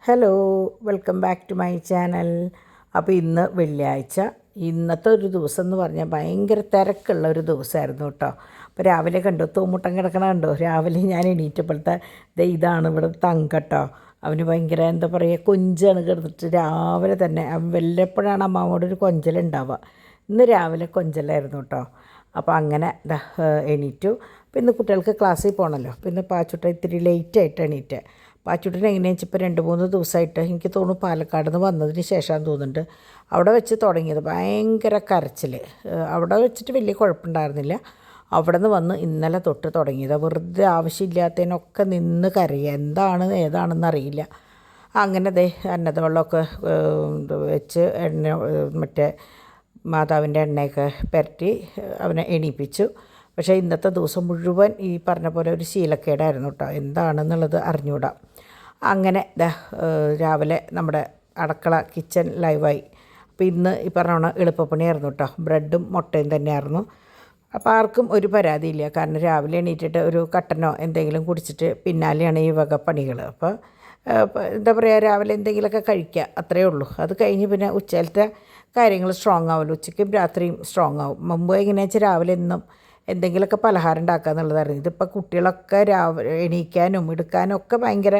Hello, welcome back to my channel. അപ്പോൾ ഇന്ന് വെള്ളിയാഴ്ച. ഇന്നത്തെ ഒരു ദിവസം എന്ന് പറഞ്ഞാൽ ഭയങ്കര തിരക്കുള്ള ഒരു ദിവസമായിരുന്നു കേട്ടോ. അപ്പോൾ രാവിലെ കണ്ടു തൂമുട്ടം കിടക്കണ കണ്ടോ. രാവിലെ ഞാൻ എണീറ്റപ്പോഴത്തെ ഇതാണ് ഇവിടെ തങ്കട്ടോ. അവന് ഭയങ്കര എന്താ പറയുക, കൊഞ്ചാണ് കിടന്നിട്ട് രാവിലെ തന്നെ. അവൻ വല്ലപ്പോഴാണ് അമ്മാവോട് ഒരു കൊഞ്ചലുണ്ടാവുക. ഇന്ന് രാവിലെ കൊഞ്ചലായിരുന്നു കേട്ടോ. അപ്പോൾ അങ്ങനെ എണീറ്റു. അപ്പോൾ ഇന്ന് കുട്ടികൾക്ക് ക്ലാസ്സിൽ പോകണമല്ലോ. അപ്പോൾ ഇന്ന് പാച്ചുട്ട ഇത്തിരി ലേറ്റായിട്ട് എണീറ്റ്. പാച്ചുട്ടൻ എങ്ങനെയാണെന്ന് വെച്ചപ്പോൾ 2-3 ദിവസമായിട്ട് എനിക്ക് തോന്നുന്നു പാലക്കാട് നിന്ന് വന്നതിന് ശേഷം തോന്നുന്നുണ്ട് അവിടെ വെച്ച് തുടങ്ങിയത് ഭയങ്കര കരച്ചിൽ. അവിടെ വെച്ചിട്ട് വലിയ കുഴപ്പമുണ്ടായിരുന്നില്ല. അവിടെ നിന്ന് വന്ന് ഇന്നലെ തൊട്ട് തുടങ്ങിയത് വെറുതെ ആവശ്യമില്ലാത്തതിനൊക്കെ നിന്ന് കരയുക. എന്താണ് ഏതാണെന്ന് അറിയില്ല. അങ്ങനെ അന്നത വെള്ളമൊക്കെ വെച്ച് മറ്റേ മാതാവിൻ്റെ എണ്ണയൊക്കെ പുരട്ടി അവനെ എണീപ്പിച്ചു. പക്ഷേ ഇന്നത്തെ ദിവസം മുഴുവൻ ഈ പറഞ്ഞ പോലെ ഒരു ശീലക്കേടായിരുന്നു കേട്ടോ. എന്താണെന്നുള്ളത് അറിഞ്ഞുകൂടാ. അങ്ങനെ രാവിലെ നമ്മുടെ അടുക്കള കിച്ചൺ ലൈവായി. അപ്പോൾ ഇന്ന് ഈ പറഞ്ഞ എളുപ്പപ്പണിയായിരുന്നു കേട്ടോ. ബ്രെഡും മുട്ടയും തന്നെയായിരുന്നു. അപ്പോൾ ആർക്കും ഒരു പരാതിയില്ല. കാരണം രാവിലെ എണീറ്റിട്ട് ഒരു കട്ടനോ എന്തെങ്കിലും കുടിച്ചിട്ട് പിന്നാലെയാണ് ഈ വക പണികൾ. അപ്പോൾ എന്താ പറയുക, രാവിലെ എന്തെങ്കിലുമൊക്കെ കഴിക്കുക, അത്രയേ ഉള്ളൂ. അത് കഴിഞ്ഞ് പിന്നെ ഉച്ചയിലത്തെ കാര്യങ്ങൾ സ്ട്രോങ് ആവുമല്ലോ. ഉച്ചയ്ക്കും രാത്രിയും സ്ട്രോങ് ആവും. മുമ്പ് എങ്ങനെയാണെന്ന് വെച്ചാൽ രാവിലെ എന്നും എന്തെങ്കിലുമൊക്കെ പലഹാരം ഉണ്ടാക്കുക എന്നുള്ളതായിരുന്നു. ഇതിപ്പോൾ കുട്ടികളൊക്കെ രാവിലെ എണീക്കാനും എടുക്കാനും ഒക്കെ ഭയങ്കര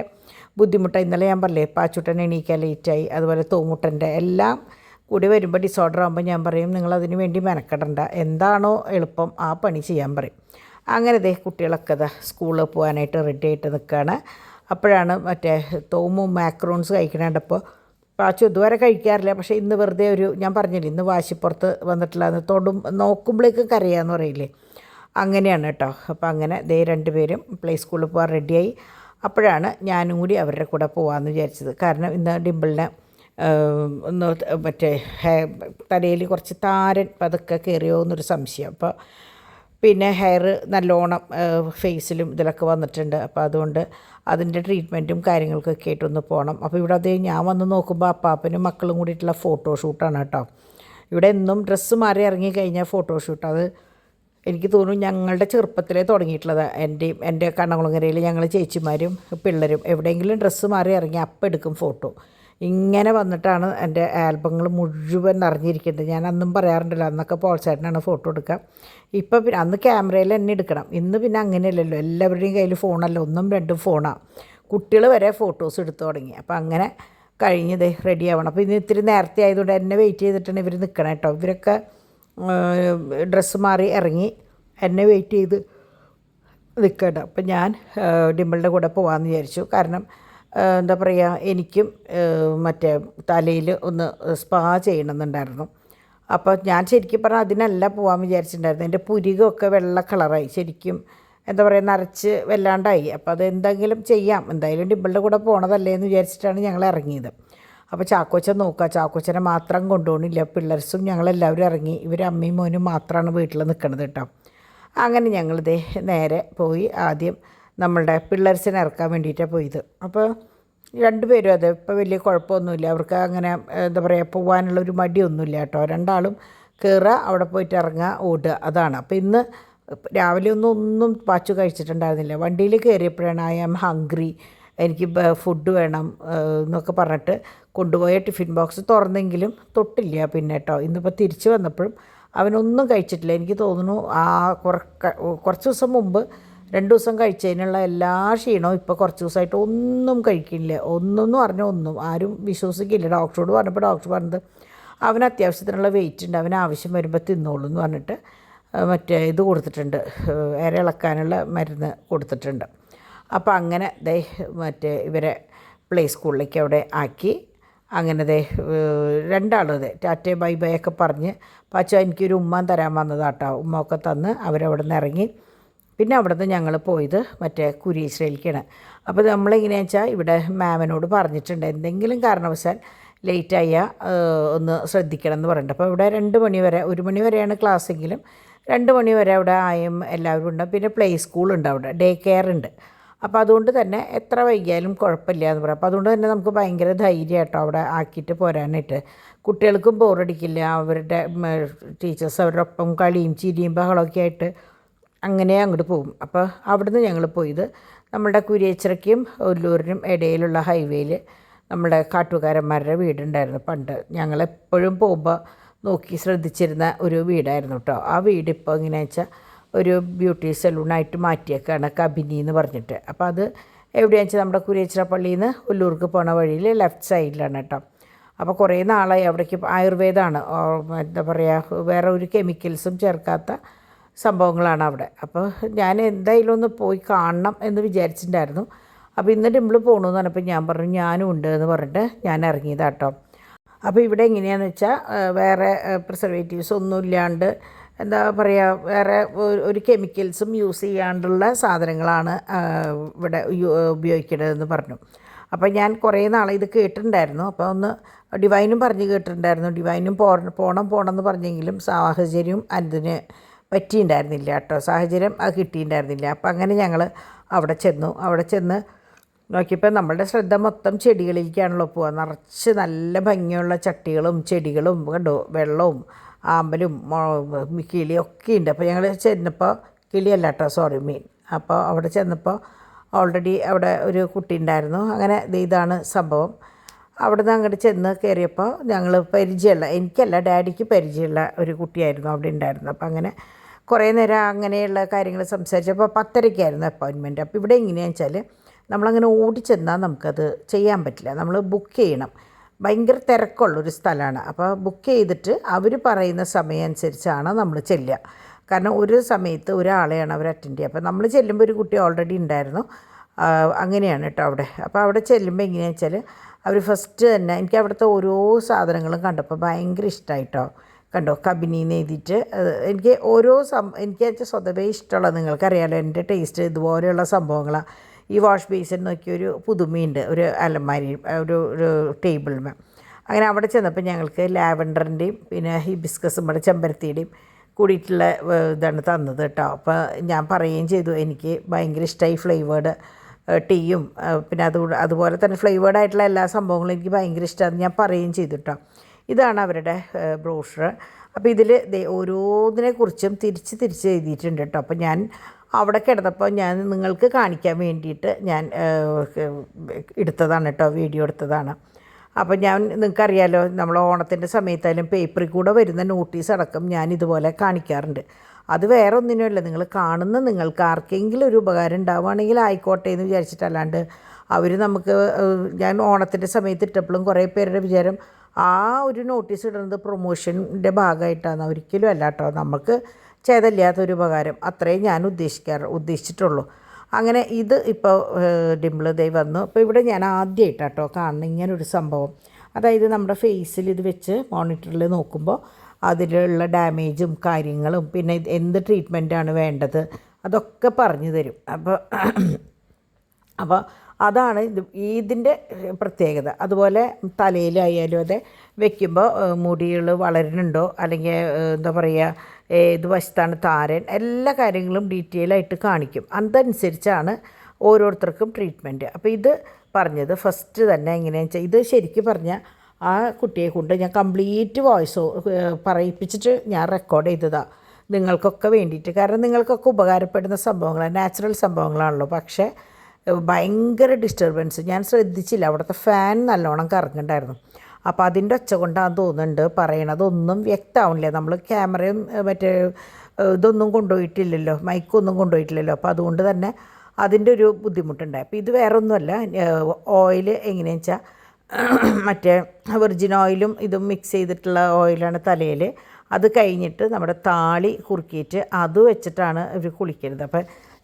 ബുദ്ധിമുട്ടാണ്. ഇന്നലെ ഞാൻ പറഞ്ഞില്ലേ, പാച്ചുട്ടൻ എണീക്കാൻ ലേറ്റായി. അതുപോലെ തോമുട്ടൻ്റെ എല്ലാം കൂടി വരുമ്പോൾ ഡിസോർഡർ ആകുമ്പോൾ ഞാൻ പറയും, നിങ്ങളതിന് വേണ്ടി മെനക്കെടണ്ട, എന്താണോ എളുപ്പം ആ പണി ചെയ്യാൻ പറയും. അങ്ങനെ കുട്ടികളൊക്കെ സ്കൂളിൽ പോകാനായിട്ട് റെഡി ആയിട്ട് നിൽക്കുകയാണ്. അപ്പോഴാണ് മറ്റേ തോമും മാക്രോൺസ് കഴിക്കണേണ്ടപ്പോൾ പാച്ചു ഇതുവരെ കഴിക്കാറില്ല. പക്ഷേ ഇന്ന് വെറുതെ ഞാൻ പറഞ്ഞില്ലേ, ഇന്ന് വാശിപ്പുറത്ത് വന്നിട്ടില്ല. നോക്കുമ്പോഴേക്കും കരയാന്ന് പറയില്ലേ, അങ്ങനെയാണ് കേട്ടോ. അപ്പോൾ അങ്ങനെ 2 പേരും പ്ലേ സ്കൂളിൽ പോകാൻ റെഡിയായി. അപ്പോഴാണ് ഞാനും കൂടി അവരുടെ കൂടെ പോകാമെന്ന് വിചാരിച്ചത്. കാരണം ഇന്ന് ഡിമ്പിളിനെ ഒന്ന് മറ്റേ തലയിൽ കുറച്ച് താരൻ പതുക്കെ കയറിയോ എന്നൊരു സംശയം. അപ്പോൾ പിന്നെ ഹെയർ നല്ലോണം ഫേസിലും ഇതിലൊക്കെ വന്നിട്ടുണ്ട്. അപ്പോൾ അതുകൊണ്ട് അതിൻ്റെ ട്രീറ്റ്മെൻറ്റും കാര്യങ്ങൾക്കൊക്കെ ആയിട്ടൊന്ന് പോകണം. അപ്പോൾ ഇവിടെ ഞാൻ വന്ന് നോക്കുമ്പോൾ അപ്പാപ്പനും മക്കളും കൂടിയിട്ടുള്ള ഫോട്ടോഷൂട്ടാണ് കേട്ടോ. ഇവിടെ എന്നും ഡ്രസ്സ് മാറി ഇറങ്ങി കഴിഞ്ഞാൽ ഫോട്ടോഷൂട്ട്. അത് എനിക്ക് തോന്നുന്നു ഞങ്ങളുടെ ചെറുപ്പത്തിലേ തുടങ്ങിയിട്ടുള്ളത്. എൻ്റെ കണ്ണകുളങ്ങരയിൽ ഞങ്ങൾ ചേച്ചിമാരും പിള്ളേരും എവിടെയെങ്കിലും ഡ്രസ്സ് മാറി ഇറങ്ങി അപ്പം എടുക്കും ഫോട്ടോ. ഇങ്ങനെ വന്നിട്ടാണ് എൻ്റെ ആൽബങ്ങൾ മുഴുവൻ നിറഞ്ഞിരിക്കുന്നത്. ഞാൻ അന്നും പറയാറുണ്ടല്ലോ, അന്നൊക്കെ പോൾച്ചേട്ടനാണ് ഫോട്ടോ എടുക്കുക. ഇപ്പം പിന്നെ അന്ന് ക്യാമറയിൽ തന്നെ എടുക്കണം. ഇന്ന് പിന്നെ അങ്ങനെയല്ലല്ലോ, എല്ലാവരുടെയും കയ്യിൽ ഫോണല്ല, 1-2 ഫോണാണ്. കുട്ടികൾ വരെ ഫോട്ടോസ് എടുത്തു തുടങ്ങി. അപ്പോൾ അങ്ങനെ കഴിഞ്ഞത് റെഡി ആവണം. അപ്പോൾ ഇന്ന് ഇത്തിരി നേരത്തെ ആയതുകൊണ്ട് എന്നെ വെയിറ്റ് ചെയ്തിട്ടാണ് ഇവർ നിൽക്കണം കേട്ടോ. ഇവരൊക്കെ ഡ്രസ്സ് മാറി ഇറങ്ങി എന്നെ വെയിറ്റ് ചെയ്ത് നിൽക്കണം. അപ്പം ഞാൻ ഡിമ്പിളിൻ്റെ കൂടെ പോകാമെന്ന് വിചാരിച്ചു. കാരണം എന്താ പറയുക, എനിക്കും മറ്റേ തലയിൽ ഒന്ന് സ്പാ ചെയ്യണമെന്നുണ്ടായിരുന്നു. അപ്പോൾ ഞാൻ ശരിക്കും പറഞ്ഞാൽ അതിനല്ല പോകാൻ വിചാരിച്ചിട്ടുണ്ടായിരുന്നു. എൻ്റെ പുരികമൊക്കെ വെള്ള കളറായി, ശരിക്കും എന്താ പറയുക, നരച്ച് വല്ലാണ്ടായി. അപ്പോൾ അത് എന്തെങ്കിലും ചെയ്യാം, എന്തായാലും ഡിമ്പിളിൻ്റെ കൂടെ പോകണതല്ലേ എന്ന് വിചാരിച്ചിട്ടാണ് ഞങ്ങൾ ഇറങ്ങിയത്. അപ്പോൾ ചാക്കോച്ചൻ നോക്കുക, ചാക്കോച്ചനെ മാത്രം കൊണ്ടുപോകണില്ല, പിള്ളേർസും ഞങ്ങളെല്ലാവരും ഇറങ്ങി. ഇവർ അമ്മയും മോനും മാത്രമാണ് വീട്ടിൽ നിൽക്കണത് കേട്ടോ. അങ്ങനെ ഞങ്ങൾ നേരെ പോയി. ആദ്യം നമ്മളുടെ പിള്ളേർസിനെ ഇറക്കാൻ വേണ്ടിയിട്ടാണ് പോയത്. അപ്പോൾ 2 പേരും അതെ, ഇപ്പോൾ വലിയ കുഴപ്പമൊന്നുമില്ല. അവർക്ക് അങ്ങനെ എന്താ പറയുക, പോകാനുള്ളൊരു മടിയൊന്നുമില്ല കേട്ടോ. 2 ആളും കയറുക, അവിടെ പോയിട്ട് ഇറങ്ങുക, ഓടുക, അതാണ്. അപ്പോൾ ഇന്ന് രാവിലെ ഒന്നും പാച്ചു കഴിച്ചിട്ടുണ്ടായിരുന്നില്ല. വണ്ടിയിൽ കയറിയപ്പോഴാണ് ഐ ആം ഹംഗ്രി, എനിക്ക് ഫുഡ് വേണം എന്നൊക്കെ പറഞ്ഞിട്ട് കൊണ്ടുപോയ ടിഫിൻ ബോക്സ് തുറന്നെങ്കിലും തൊട്ടില്ല പിന്നെ കേട്ടോ. ഇന്നിപ്പോൾ തിരിച്ച് വന്നപ്പോഴും അവനൊന്നും കഴിച്ചിട്ടില്ല. എനിക്ക് തോന്നുന്നു കുറച്ച് ദിവസം മുമ്പ് 2 ദിവസം കഴിച്ചതിനുള്ള എല്ലാ ക്ഷീണവും ഇപ്പോൾ കുറച്ച് ദിവസമായിട്ട് ഒന്നും കഴിക്കില്ല. ഒന്നും പറഞ്ഞാൽ ഒന്നും ആരും വിശ്വസിക്കില്ല. ഡോക്ടറോട് പറഞ്ഞപ്പോൾ ഡോക്ടർ പറഞ്ഞത് അവന് അത്യാവശ്യത്തിനുള്ള വെയിറ്റ് ഉണ്ട്, അവന് ആവശ്യം വരുമ്പോൾ തിന്നോളൂ എന്ന് പറഞ്ഞിട്ട് മറ്റേ ഇത് കൊടുത്തിട്ടുണ്ട്, ഇളക്കാനുള്ള മരുന്ന് കൊടുത്തിട്ടുണ്ട്. അപ്പോൾ അങ്ങനെ മറ്റേ ഇവരെ പ്ലേ സ്കൂളിലേക്ക് അവിടെ ആക്കി. അങ്ങനെ 2 ആളും ടാറ്റേ ബൈ ബൈ ഒക്കെ പറഞ്ഞ് പാച്ച എനിക്കൊരു ഉമ്മ തരാൻ വന്നതാട്ടോ. ഉമ്മ ഒക്കെ തന്ന് അവരവിടെ നിന്ന് ഇറങ്ങി. പിന്നെ അവിടെ നിന്ന് ഞങ്ങൾ പോയത് മറ്റേ കുരീശ്രയിലേക്കാണ്. അപ്പോൾ നമ്മളെങ്ങനെയാണെന്ന് വെച്ചാൽ ഇവിടെ മാമിനോട് പറഞ്ഞിട്ടുണ്ട്, എന്തെങ്കിലും കാരണവശാൽ ലേറ്റായാൽ ഒന്ന് ശ്രദ്ധിക്കണം എന്ന് പറഞ്ഞിട്ട്. അപ്പോൾ ഇവിടെ 2 മണി വരെ, 1 മണി വരെയാണ് ക്ലാസ്സെങ്കിലും 2 മണി വരെ അവിടെ ആയും എല്ലാവരും ഉണ്ട്. പിന്നെ പ്ലേ സ്കൂളുണ്ട്, അവിടെ ഡേ കെയർ ഉണ്ട്. അപ്പോൾ അതുകൊണ്ട് തന്നെ എത്ര വൈകിയാലും കുഴപ്പമില്ല എന്ന് പറയാം. അപ്പോൾ അതുകൊണ്ട് തന്നെ നമുക്ക് ഭയങ്കര ധൈര്യമായിട്ടോ അവിടെ ആക്കിയിട്ട് പോരാനായിട്ട്. കുട്ടികൾക്കും ബോറടിക്കില്ല. അവരുടെ ടീച്ചേഴ്സ് അവരുടെ ഒപ്പം കളിയും ചിരിയും ബഹളമൊക്കെ ആയിട്ട് അങ്ങനെ അങ്ങോട്ട് പോകും. അപ്പോൾ അവിടുന്ന് ഞങ്ങൾ പോയത് നമ്മളുടെ കുരിയച്ചിറയ്ക്കും ഒല്ലൂരിനും ഇടയിലുള്ള ഹൈവേയിൽ നമ്മുടെ കാട്ടുകാരന്മാരുടെ വീടുണ്ടായിരുന്നു പണ്ട്. ഞങ്ങളെപ്പോഴും പോകുമ്പോൾ നോക്കി ശ്രദ്ധിച്ചിരുന്ന ഒരു വീടായിരുന്നു കേട്ടോ. ആ വീട് ഇപ്പോൾ എങ്ങനെയാണെന്ന് വെച്ചാൽ ഒരു ബ്യൂട്ടി സലൂണായിട്ട് മാറ്റിയേക്കാണ്, കബിനി എന്ന് പറഞ്ഞിട്ട്. അപ്പോൾ അത് എവിടെയാണെന്ന് വെച്ചാൽ നമ്മുടെ കുരിയച്ചിറ പള്ളിയിൽ നിന്ന് ഉള്ളൂർക്ക് പോണ വഴിയിൽ ലെഫ്റ്റ് സൈഡിലാണ് കേട്ടോ. അപ്പോൾ കുറേ നാളായി അവിടേക്ക്. ആയുർവേദമാണ്, എന്താ പറയുക, വേറെ ഒരു കെമിക്കൽസും ചേർക്കാത്ത സംഭവങ്ങളാണ് അവിടെ. അപ്പോൾ ഞാൻ എന്തായാലും ഒന്ന് പോയി കാണണം എന്ന് വിചാരിച്ചിട്ടുണ്ടായിരുന്നു. അപ്പോൾ ഇന്ന് ഡിമ്പിൾ പോകണമെന്ന് പറഞ്ഞപ്പോൾ ഞാൻ പറഞ്ഞു ഞാനും ഉണ്ട് എന്ന് പറഞ്ഞിട്ട് ഞാൻ ഇറങ്ങിയതാട്ടോ. അപ്പോൾ ഇവിടെ എങ്ങനെയാണെന്ന് വെച്ചാൽ വേറെ പ്രിസർവേറ്റീവ്സ് ഒന്നും ഇല്ലാണ്ട്, എന്താ പറയുക, വേറെ ഒരു കെമിക്കൽസും യൂസ് ചെയ്യാണ്ടുള്ള സാധനങ്ങളാണ് ഇവിടെ ഉപയോഗിക്കേണ്ടതെന്ന് പറഞ്ഞു. അപ്പോൾ ഞാൻ കുറേ നാളെ ഇത് കേട്ടിട്ടുണ്ടായിരുന്നു. അപ്പോൾ ഒന്ന് ഡിവൈനും പറഞ്ഞ് കേട്ടിട്ടുണ്ടായിരുന്നു. ഡിവൈനും പോകണം എന്ന് പറഞ്ഞെങ്കിലും സാഹചര്യം അതിന് പറ്റിയിട്ടുണ്ടായിരുന്നില്ല കേട്ടോ. സാഹചര്യം അത് കിട്ടിയിട്ടുണ്ടായിരുന്നില്ല. അപ്പോൾ അങ്ങനെ ഞങ്ങൾ അവിടെ ചെന്ന് നോക്കിയപ്പോൾ നമ്മളുടെ ശ്രദ്ധ മൊത്തം ചെടികളിലേക്കാണല്ലോ പോവുക. നിറച്ച് നല്ല ഭംഗിയുള്ള ചട്ടികളും ചെടികളും കണ്ടോ, വെള്ളവും ആമ്പലും കിളിയൊക്കെ ഉണ്ട്. അപ്പോൾ ഞങ്ങൾ ചെന്നപ്പോൾ, കിളിയല്ല കേട്ടോ, സോറി, മീൻ. അപ്പോൾ അവിടെ ചെന്നപ്പോൾ ഓൾറെഡി അവിടെ ഒരു കുട്ടി ഉണ്ടായിരുന്നു. അങ്ങനെ ഇതാണ് സംഭവം. അവിടെ നിന്ന് അങ്ങോട്ട് ചെന്ന് കയറിയപ്പോൾ ഞങ്ങൾ പരിചയമുള്ള, എനിക്കല്ല ഡാഡിക്ക് പരിചയമുള്ള ഒരു കുട്ടിയായിരുന്നു അവിടെ ഉണ്ടായിരുന്നു. അപ്പോൾ അങ്ങനെ കുറേ നേരം അങ്ങനെയുള്ള കാര്യങ്ങൾ സംസാരിച്ചപ്പോൾ 10:30 അപ്പോയിൻമെൻറ്റ്. അപ്പോൾ ഇവിടെ എങ്ങനെയാണെന്ന് വെച്ചാൽ നമ്മളങ്ങനെ ഓടിച്ചെന്നാൽ നമുക്കത് ചെയ്യാൻ പറ്റില്ല. നമ്മൾ ബുക്ക് ചെയ്യണം. ഭയങ്കര തിരക്കുള്ളൊരു സ്ഥലമാണ്. അപ്പോൾ ബുക്ക് ചെയ്തിട്ട് അവർ പറയുന്ന സമയം അനുസരിച്ചാണ് നമ്മൾ ചെല്ലുക. കാരണം ഒരു സമയത്ത് ഒരാളെയാണ് അവർ അറ്റൻഡ് ചെയ്യുക. അപ്പോൾ നമ്മൾ ചെല്ലുമ്പോൾ ഒരു കുട്ടി ഓൾറെഡി ഉണ്ടായിരുന്നു. അങ്ങനെയാണ് കേട്ടോ അവിടെ. അപ്പോൾ അവിടെ ചെല്ലുമ്പോൾ എങ്ങനെയാണെന്ന് വെച്ചാൽ അവർ ഫസ്റ്റ് തന്നെ എനിക്ക് അവിടുത്തെ ഓരോ സാധനങ്ങളും കണ്ടപ്പോൾ ഭയങ്കര ഇഷ്ടമായിട്ടോ. കണ്ടോ, കബിനിന്ന് എഴുതിയിട്ട് എനിക്ക് എനിക്ക് വെച്ചാൽ സ്വതവേ ഇഷ്ടമുള്ള, നിങ്ങൾക്കറിയാമല്ലോ എൻ്റെ ടേസ്റ്റ് ഇതുപോലെയുള്ള സംഭവങ്ങളാണ്. ഈ വാഷ് ബേസിൻ നോക്കിയൊരു പുതുമയുണ്ട്, ഒരു അലമാരി, ഒരു ടേബിളിന്. അങ്ങനെ അവിടെ ചെന്നപ്പോൾ ഞങ്ങൾക്ക് ലാവൻഡറിൻ്റെയും പിന്നെ ഹിബിസ്കസും ഇവിടെ ചെമ്പരത്തിയുടെയും കൂടിയിട്ടുള്ള ഇതാണ് തന്നത് കേട്ടോ. അപ്പോൾ ഞാൻ പറയുകയും ചെയ്തു എനിക്ക് ഭയങ്കര ഇഷ്ടമായി ഫ്ലേവേർഡ് ടീയും പിന്നെ അതുപോലെ തന്നെ ഫ്ലേവേർഡ് ആയിട്ടുള്ള എല്ലാ സംഭവങ്ങളും എനിക്ക് ഭയങ്കര ഇഷ്ടമാണ് ഞാൻ പറയുകയും ചെയ്തു കേട്ടോ. ഇതാണ് അവരുടെ ബ്രോഷർ. അപ്പോൾ ഇതിൽ ഓരോന്നിനെക്കുറിച്ചും തിരിച്ച് എഴുതിയിട്ടുണ്ട് കേട്ടോ. അപ്പോൾ ഞാൻ അവിടെ കിടന്നപ്പോൾ ഞാൻ നിങ്ങൾക്ക് കാണിക്കാൻ വേണ്ടിയിട്ട് ഞാൻ എടുത്തതാണ് കേട്ടോ, വീഡിയോ എടുത്തതാണ്. അപ്പോൾ നിങ്ങൾക്കറിയാലോ, നമ്മൾ ഓണത്തിൻ്റെ സമയത്തായാലും പേപ്പറിൽ കൂടെ വരുന്ന നോട്ടീസ് അടക്കം ഞാൻ ഇതുപോലെ കാണിക്കാറുണ്ട്. അത് വേറെ ഒന്നിനുമല്ല, നിങ്ങൾ കാണുന്ന നിങ്ങൾക്ക് ആർക്കെങ്കിലും ഒരു ഉപകാരം ഉണ്ടാവുകയാണെങ്കിൽ ആയിക്കോട്ടെ എന്ന് വിചാരിച്ചിട്ടല്ലാണ്ട് അവർ നമുക്ക്, ഞാൻ ഓണത്തിൻ്റെ സമയത്ത് ഇട്ടപ്പോഴും കുറേ പേരുടെ വിചാരം ആ ഒരു നോട്ടീസ് ഇടുന്നത് പ്രൊമോഷൻ്റെ ഭാഗമായിട്ടാണ്. ഒരിക്കലും അല്ല കേട്ടോ, നമുക്ക് ചെയ്തല്ലാത്തൊരു ഉപകാരം, അത്രയും ഞാൻ ഉദ്ദേശിച്ചിട്ടുള്ളൂ. അങ്ങനെ ഇത് ഇപ്പോൾ ഡിംപിൾ ദേ വന്നു. അപ്പോൾ ഇവിടെ ഞാൻ ആദ്യമായിട്ടാട്ടോ കാണുന്ന ഇങ്ങനൊരു സംഭവം. അതായത് നമ്മുടെ ഫേസിൽ ഇത് വെച്ച് മോണിറ്ററിൽ നോക്കുമ്പോൾ അതിലുള്ള ഡാമേജും കാര്യങ്ങളും പിന്നെ എന്ത് ട്രീറ്റ്മെൻറ്റാണ് വേണ്ടത് അതൊക്കെ പറഞ്ഞു തരും. അപ്പോൾ അതാണ് ഇതിൻ്റെ പ്രത്യേകത. അതുപോലെ തലയിലായാലും അതെ വെക്കുമ്പോൾ മുടികൾ വളരുന്നുണ്ടോ അല്ലെങ്കിൽ എന്താ പറയുക, ഏത് വശത്താണ് താരൻ, എല്ലാ കാര്യങ്ങളും ഡീറ്റെയിൽ ആയിട്ട് കാണിക്കും. അതനുസരിച്ചാണ് ഓരോരുത്തർക്കും ട്രീറ്റ്മെൻറ്റ്. അപ്പോൾ ഇത് പറഞ്ഞത് ഫസ്റ്റ് തന്നെ എങ്ങനെയാണെന്ന് വെച്ചാൽ, ഇത് ശരിക്കും പറഞ്ഞാൽ ആ കുട്ടിയെ കൊണ്ട് ഞാൻ കംപ്ലീറ്റ് വോയിസ് പറയിപ്പിച്ചിട്ട് ഞാൻ റെക്കോർഡ് ചെയ്തതാണ് നിങ്ങൾക്കൊക്കെ വേണ്ടിയിട്ട്. കാരണം നിങ്ങൾക്കൊക്കെ ഉപകാരപ്പെടുന്ന സംഭവങ്ങളാണ്, നാച്ചുറൽ സംഭവങ്ങളാണല്ലോ. പക്ഷേ ഭയങ്കര ഡിസ്റ്റർബൻസ്, ഞാൻ ശ്രദ്ധിച്ചില്ല. അവിടുത്തെ ഫാൻ നല്ലോണം കറങ്ങുന്നുണ്ടായിരുന്നു. അപ്പോൾ അതിൻ്റെ ഒച്ച കൊണ്ടാന്ന് തോന്നുന്നുണ്ട് പറയണതൊന്നും വ്യക്തമാവില്ല. നമ്മൾ ക്യാമറയും മറ്റേ ഇതൊന്നും കൊണ്ടുപോയിട്ടില്ലല്ലോ, മൈക്കൊന്നും കൊണ്ടുപോയിട്ടില്ലല്ലോ. അപ്പോൾ അതുകൊണ്ട് തന്നെ അതിൻ്റെ ഒരു ബുദ്ധിമുട്ടുണ്ടായി. അപ്പോൾ ഇത് വേറെ ഒന്നുമല്ല, ഓയിൽ എങ്ങനെയാണെന്ന് വെച്ചാൽ മറ്റേ വെർജിൻ ഓയിലും ഇതും മിക്സ് ചെയ്തിട്ടുള്ള ഓയിലാണ് തലയിൽ. അത് കഴിഞ്ഞിട്ട് നമ്മുടെ താളി കുറുക്കിയിട്ട് അത് വെച്ചിട്ടാണ് ഇവർ കുളിക്കരുത്. അപ്പം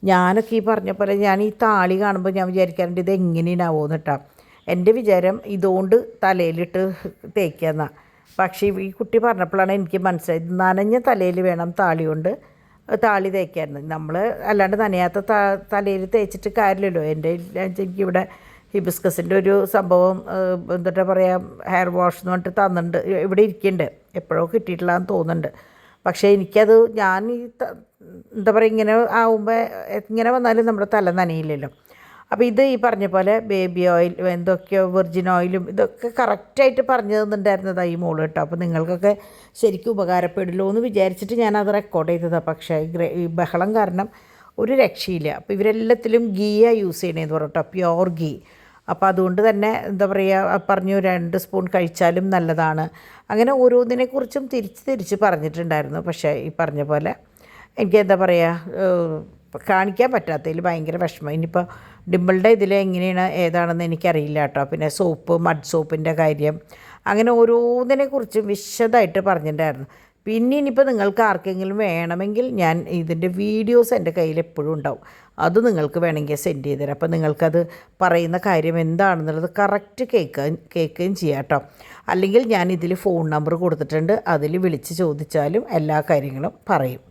ഞാനൊക്കെ ഈ പറഞ്ഞ പോലെ ഞാൻ ഈ താളി കാണുമ്പോൾ ഞാൻ വിചാരിക്കാറുണ്ട് ഇത് എങ്ങനെയാവുമെന്ന് കേട്ടോ. എൻ്റെ വിചാരം ഇതുകൊണ്ട് തലയിലിട്ട് തേക്കാമെന്നാണ്. പക്ഷേ ഈ കുട്ടി പറഞ്ഞപ്പോഴാണ് എനിക്ക് മനസ്സിലായത് നനഞ്ഞ തലയിൽ വേണം താളി തേക്കായിരുന്നു. നമ്മൾ അല്ലാണ്ട് നനയാത്ത തലയിൽ തേച്ചിട്ട് കാര്യമില്ലല്ലോ. എനിക്കിവിടെ ഹിബിസ്കസിൻ്റെ ഒരു സംഭവം എന്താ പറയുക, ഹെയർ വാഷ് എന്ന് പറഞ്ഞിട്ട് തന്നിട്ടുണ്ട്, ഇവിടെ ഇരിക്കുന്നുണ്ട്, എപ്പോഴോ കിട്ടിയിട്ടില്ലാന്ന് തോന്നുന്നുണ്ട്. പക്ഷേ എനിക്കത് ഞാൻ ഈ എന്താ പറയുക ഇങ്ങനെ ആവുമ്പോൾ ഇങ്ങനെ വന്നാലും നമ്മുടെ തല നനയില്ലല്ലോ. അപ്പോൾ ഇത് ഈ പറഞ്ഞ പോലെ ബേബി ഓയിൽ എന്തൊക്കെയോ വെർജിൻ ഓയിലും ഇതൊക്കെ കറക്റ്റായിട്ട് പറഞ്ഞു തന്നിട്ടുണ്ടായിരുന്നതാണ് ഈ മോള് കേട്ടോ. അപ്പോൾ നിങ്ങൾക്കൊക്കെ ശരിക്കും ഉപകാരപ്പെടുമല്ലോ എന്ന് വിചാരിച്ചിട്ട് ഞാനത് റെക്കോർഡ് ചെയ്തതാണ്. പക്ഷേ ഈ ബഹളം കാരണം ഒരു രക്ഷയില്ല. അപ്പോൾ ഇവരെല്ലാത്തിലും ഗീയാണ് യൂസ് ചെയ്യണേന്ന് പറഞ്ഞിട്ടോ, പ്യോർ ഗീ. അപ്പോൾ അതുകൊണ്ട് തന്നെ എന്താ പറയുക പറഞ്ഞു 2 സ്പൂൺ കഴിച്ചാലും നല്ലതാണ്. അങ്ങനെ ഓരോന്നിനെക്കുറിച്ചും തിരിച്ച് പറഞ്ഞിട്ടുണ്ടായിരുന്നു. പക്ഷേ ഈ പറഞ്ഞ പോലെ എനിക്ക് എന്താ പറയുക കാണിക്കാൻ പറ്റാത്തതിൽ ഭയങ്കര വിഷമം. ഇനിയിപ്പോൾ ഡിമ്പിളുടെ ഇതിൽ എങ്ങനെയാണ് ഏതാണെന്ന് എനിക്കറിയില്ല കേട്ടോ. പിന്നെ മഡ് സോപ്പിൻ്റെ കാര്യം അങ്ങനെ ഓരോന്നിനെക്കുറിച്ചും വിശദമായിട്ട് പറഞ്ഞിട്ടുണ്ടായിരുന്നു. പിന്നെ ഇനിയിപ്പോൾ നിങ്ങൾക്ക് ആർക്കെങ്കിലും വേണമെങ്കിൽ ഞാൻ ഇതിൻ്റെ വീഡിയോസ് എൻ്റെ കയ്യിൽ എപ്പോഴും ഉണ്ടാവും. അത് നിങ്ങൾക്ക് വേണമെങ്കിൽ സെൻഡ് ചെയ്ത് തരാം. അപ്പോൾ നിങ്ങൾക്കത് പറയുന്ന കാര്യം എന്താണെന്നുള്ളത് കറക്റ്റ് കേൾക്കുകയും ചെയ്യാം കേട്ടോ. അല്ലെങ്കിൽ ഞാൻ ഇതിൽ ഫോൺ നമ്പർ കൊടുത്തിട്ടുണ്ട്, അതിൽ വിളിച്ച് ചോദിച്ചാലും എല്ലാ കാര്യങ്ങളും പറയും.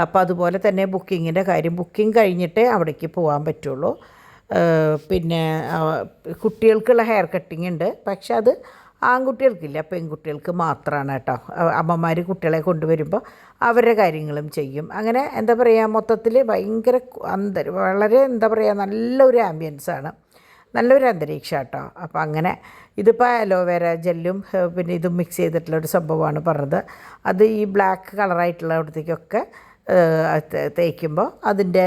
അപ്പോൾ അതുപോലെ തന്നെ ബുക്കിങ്ങിൻ്റെ കാര്യം, ബുക്കിംഗ് കഴിഞ്ഞിട്ടേ അവിടേക്ക് പോകാൻ പറ്റുള്ളൂ. പിന്നെ കുട്ടികൾക്കുള്ള ഹെയർ കട്ടിങ് ഉണ്ട്, പക്ഷെ അത് ആൺകുട്ടികൾക്കില്ല, പെൺകുട്ടികൾക്ക് മാത്രമാണ് കേട്ടോ. അമ്മമാർ കുട്ടികളെ കൊണ്ടുവരുമ്പോൾ അവരുടെ കാര്യങ്ങളും ചെയ്യും. അങ്ങനെ എന്താ പറയുക, മൊത്തത്തിൽ ഭയങ്കര വളരെ എന്താ പറയുക നല്ലൊരു ആംബിയൻസാണ്, നല്ലൊരു അന്തരീക്ഷം കേട്ടോ. അപ്പോൾ അങ്ങനെ ഇതിപ്പോൾ അലോവേര ജെല്ലും പിന്നെ ഇതും മിക്സ് ചെയ്തിട്ടുള്ളൊരു സംഭവമാണ് പറഞ്ഞത്. അത് ഈ ബ്ലാക്ക് കളറായിട്ടുള്ളവിടത്തേക്കൊക്കെ തേക്കുമ്പോൾ അതിൻ്റെ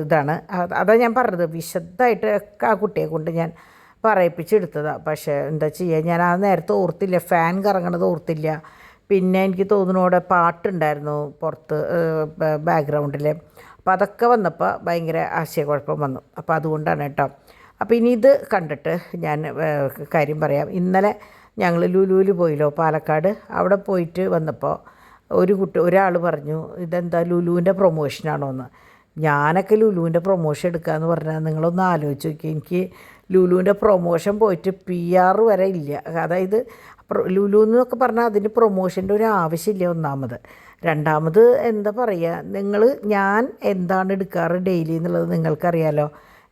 ഇതാണ്. അതാണ് ഞാൻ പറഞ്ഞത്, വിശദമായിട്ട് ഒക്കെ ആ കുട്ടിയെ കൊണ്ട് ഞാൻ പറയിപ്പിച്ചെടുത്തതാണ്. പക്ഷേ എന്താ ചെയ്യുക, ഞാൻ ആ നേരത്തെ ഓർത്തില്ല, ഫാൻ കറങ്ങണത് ഓർത്തില്ല. പിന്നെ എനിക്ക് തോന്നുന്നു അവിടെ പാട്ടുണ്ടായിരുന്നു പുറത്ത് ബാക്ക്ഗ്രൗണ്ടിൽ. അപ്പോൾ അതൊക്കെ വന്നപ്പോൾ ഭയങ്കര ആശയക്കുഴപ്പം വന്നു. അപ്പോൾ അതുകൊണ്ടാണ് കേട്ടോ. അപ്പോൾ ഇനി ഇത് കണ്ടിട്ട് ഞാൻ കാര്യം പറയാം. ഇന്നലെ ഞങ്ങൾ ലുലുവിൽ പോയില്ലോ, പാലക്കാട്. അവിടെ പോയിട്ട് വന്നപ്പോൾ ഒരാൾ പറഞ്ഞു, ഇതെന്താ ലുലുവിൻ്റെ പ്രൊമോഷനാണോ എന്ന്. ഞാനൊക്കെ ലുലുവിൻ്റെ പ്രൊമോഷൻ എടുക്കാമെന്ന് പറഞ്ഞാൽ നിങ്ങളൊന്ന് ആലോചിച്ച് നോക്കി. എനിക്ക് ലുലുവിൻ്റെ പ്രൊമോഷൻ പോയിട്ട് PR വരെ ഇല്ല. അതായത് ലുലു എന്നൊക്കെ പറഞ്ഞാൽ അതിന് പ്രൊമോഷൻ്റെ ഒരു ആവശ്യമില്ല, ഒന്നാമത്. രണ്ടാമത് എന്താ പറയുക, ഞാൻ എന്താണ് എടുക്കാറ് ഡെയിലി എന്നുള്ളത് നിങ്ങൾക്കറിയാലോ.